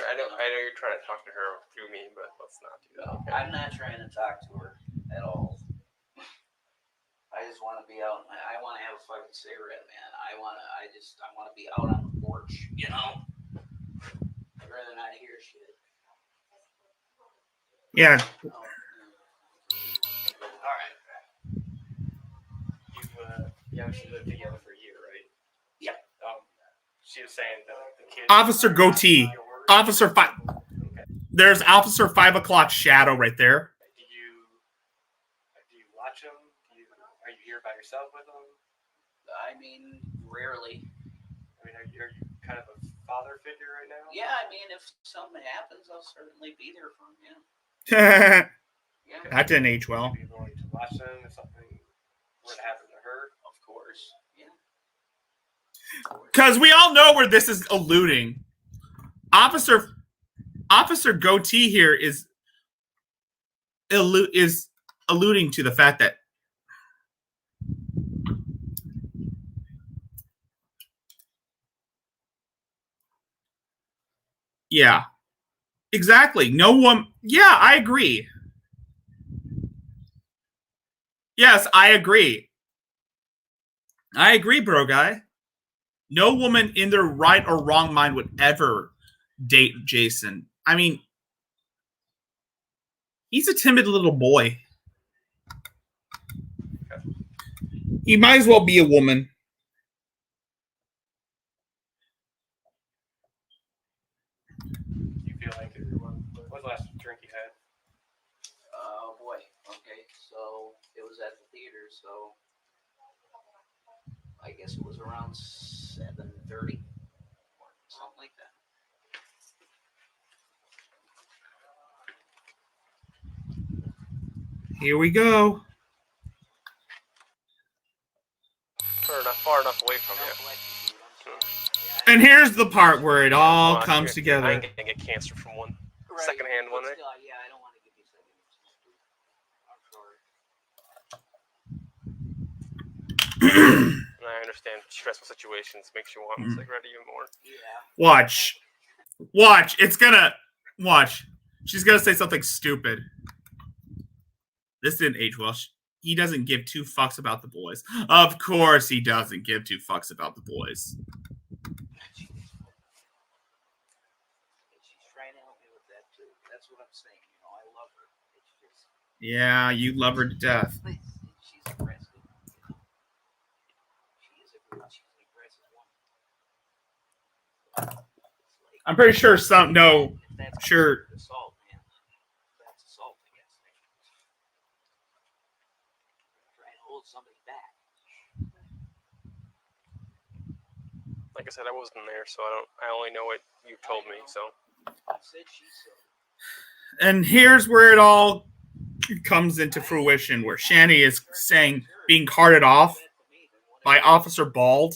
I know you're trying to talk to her through me, but let's not do that. Okay? I'm not trying to talk to her at all. I just want to be out. I want to have a fucking cigarette, man. I want to be out on the porch, I'd rather not hear shit. Yeah. Oh, All right. You obviously lived together for a year, right? Yeah. She was saying the kids. Officer Goatee. Officer 5. Okay. There's Officer 5 o'clock shadow right there. Do you watch them? Are you here by yourself with them? I mean, rarely. I mean, are you kind of a father figure right now? Yeah, I mean, if something happens, I'll certainly be there for him. That Yeah. didn't age well. Would you be willing to watch them if something were to happen to her? Of course. Yeah. Because we all know where this is alluding. Officer Goatee here is alluding to the fact that yeah, exactly. No one. Yeah, I agree. Yes, I agree. I agree, bro guy. No woman in their right or wrong mind would ever date Jason. I mean, he's a timid little boy. He might as well be a woman. Do you feel like what was the last drink you had? Oh boy. Okay, so it was at the theater, so I guess it was around 7:30, something like that. Here we go. Far enough away from you. And here's the part where it all comes together. I ain't gonna get cancer from one secondhand one, right? Yeah, I don't want to give you second. I'm sorry. And I understand stressful situations makes you want a cigarette even more. Yeah. Watch. It's gonna watch. She's gonna say something stupid. This didn't age well. He doesn't give two fucks about the boys. Of course he doesn't give two fucks about the boys. She's trying to help me with that too. That's what I'm saying. You know, I love her. It's just Yeah, you love her to death. she's aggressive. You know? She's an aggressive woman. I'm pretty sure some no. That's Sure. assault, man. That's assault against me. Trying to hold somebody back. Like I said, I wasn't there, so I only know what you told me. So I said she's so. And here's where it all comes into fruition, where Shani is saying being carted off by Officer Bald.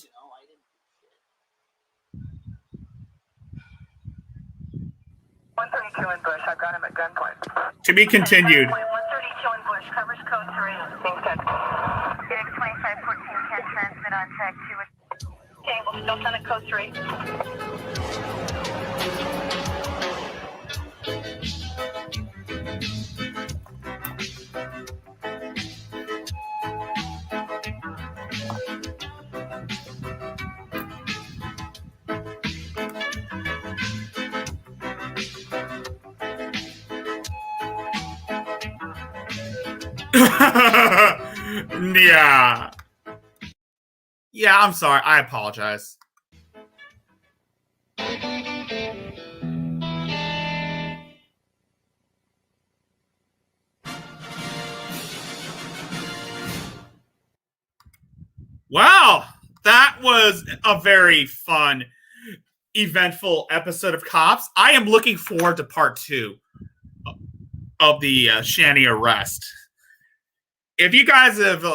132 in Bush. I've got him at gunpoint. To be continued. 132 in Bush. Covers code 3. Thanks, Ted. Phoenix 2514 can transmit on track 2. Okay, we'll still send it code 3. Yeah. Yeah, I'm sorry. I apologize. Wow, that was a very fun, eventful episode of Cops. I am looking forward to part 2 of the Shani arrest. If you guys have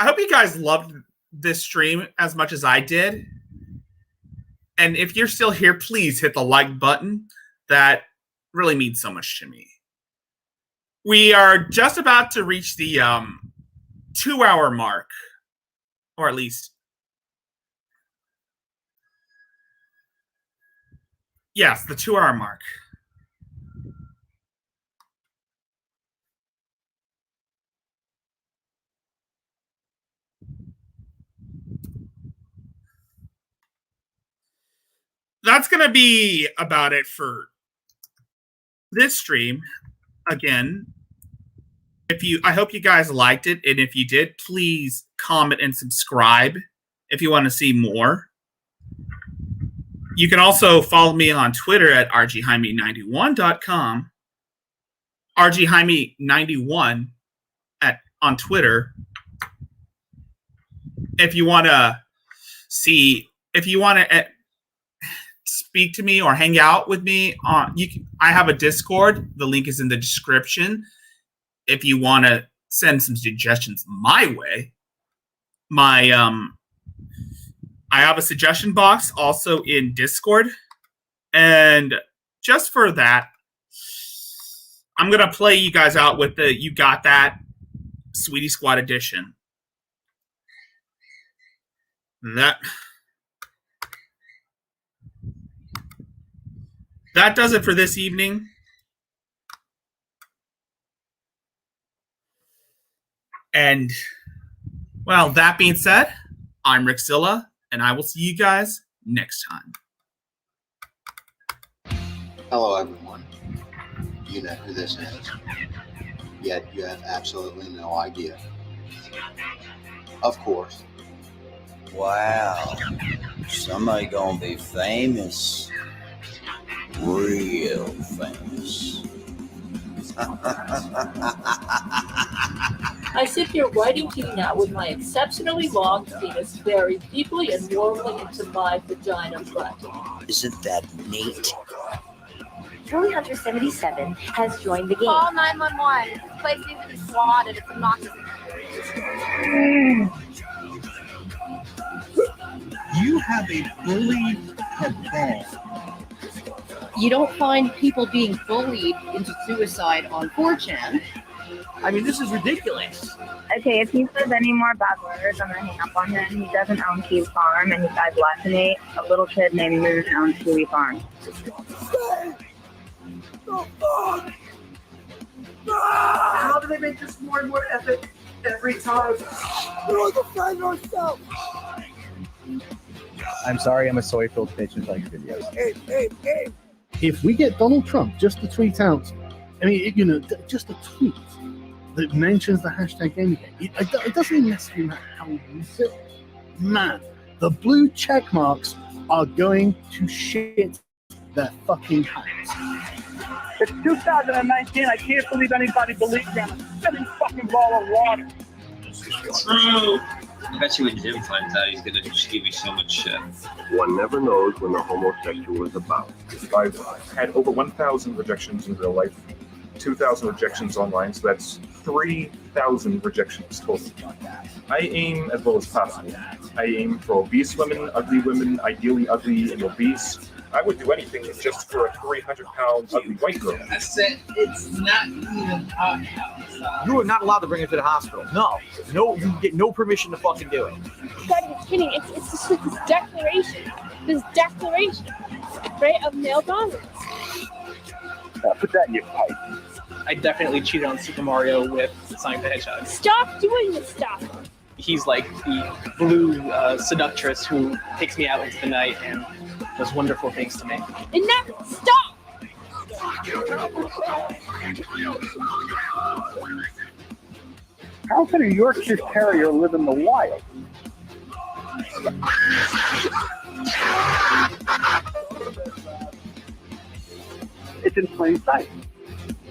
I hope you guys loved this stream as much as I did. And if you're still here, please hit the like button. That really means so much to me. We are just about to reach the 2-hour mark, or at least, yes, the 2-hour mark. That's going to be about it for this stream. Again, I hope you guys liked it, and if you did, please comment and subscribe if you want to see more. You can also follow me on Twitter at rgjaime91.com, rgjaime91 on Twitter. If you want to speak to me or hang out with me I have a Discord. The link is in the description. If you want to send some suggestions my way, I have a suggestion box also in Discord. And just for that, I'm going to play you guys out with the You Got That Sweetie Squad edition. That does it for this evening. And, well, that being said, I'm Rickzilla, and I will see you guys next time. Hello, everyone. You know who this is, yet you have absolutely no idea. Of course. Wow. Somebody gonna be famous. Real famous. I sit here writing to you now with my exceptionally long penis buried deeply and warmly into my vagina butt. Isn't that neat? Julie Hunter 77 has joined the game. Call 911. This place needs to be swatted. It's obnoxious. You have a bullied cabal. You don't find people being bullied into suicide on 4chan. I mean, this is ridiculous. Okay, if he says any more bad words, I'm gonna hang up on him. He doesn't own Kiwi Farm, and he died less than 8. A little kid named Moon owns Kiwi Farm. the fuck? How do they make this more and more epic every time? We're defend ourselves. I'm sorry, I'm a soy-filled bitch and like videos. Hey. If we get Donald Trump just to tweet out, I mean, just a tweet that mentions the hashtag Gamergate, it doesn't even necessarily matter how you use it. Man, the blue check marks are going to shit their fucking pants. It's 2019. I can't believe anybody believes me. I'm a spinning fucking ball of water. True. I bet you when Jim finds out, he's gonna just give you so much shit. One never knows when the homosexual is about. I've had over 1,000 rejections in real life, 2,000 rejections online, so that's 3,000 rejections total. I aim as well as possible. I aim for obese women, ideally ugly and obese. I would do anything just for a 300-pound ugly white girl. I said it's not even hot. You are not allowed to bring her to the hospital. No, you get no permission to fucking do it. You gotta be kidding. It's just like this declaration, right, of male dominance. Put that in your pipe. I definitely cheated on Super Mario with Sonic the Hedgehog. Stop doing this stuff. He's like the blue seductress who takes me out into the night and does wonderful things to me. Enough! Stop! How can a Yorkshire Terrier live in the wild? It's in plain sight,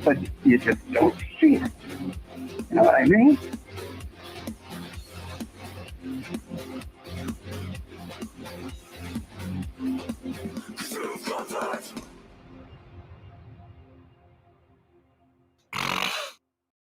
but you just don't see it. You know what I mean?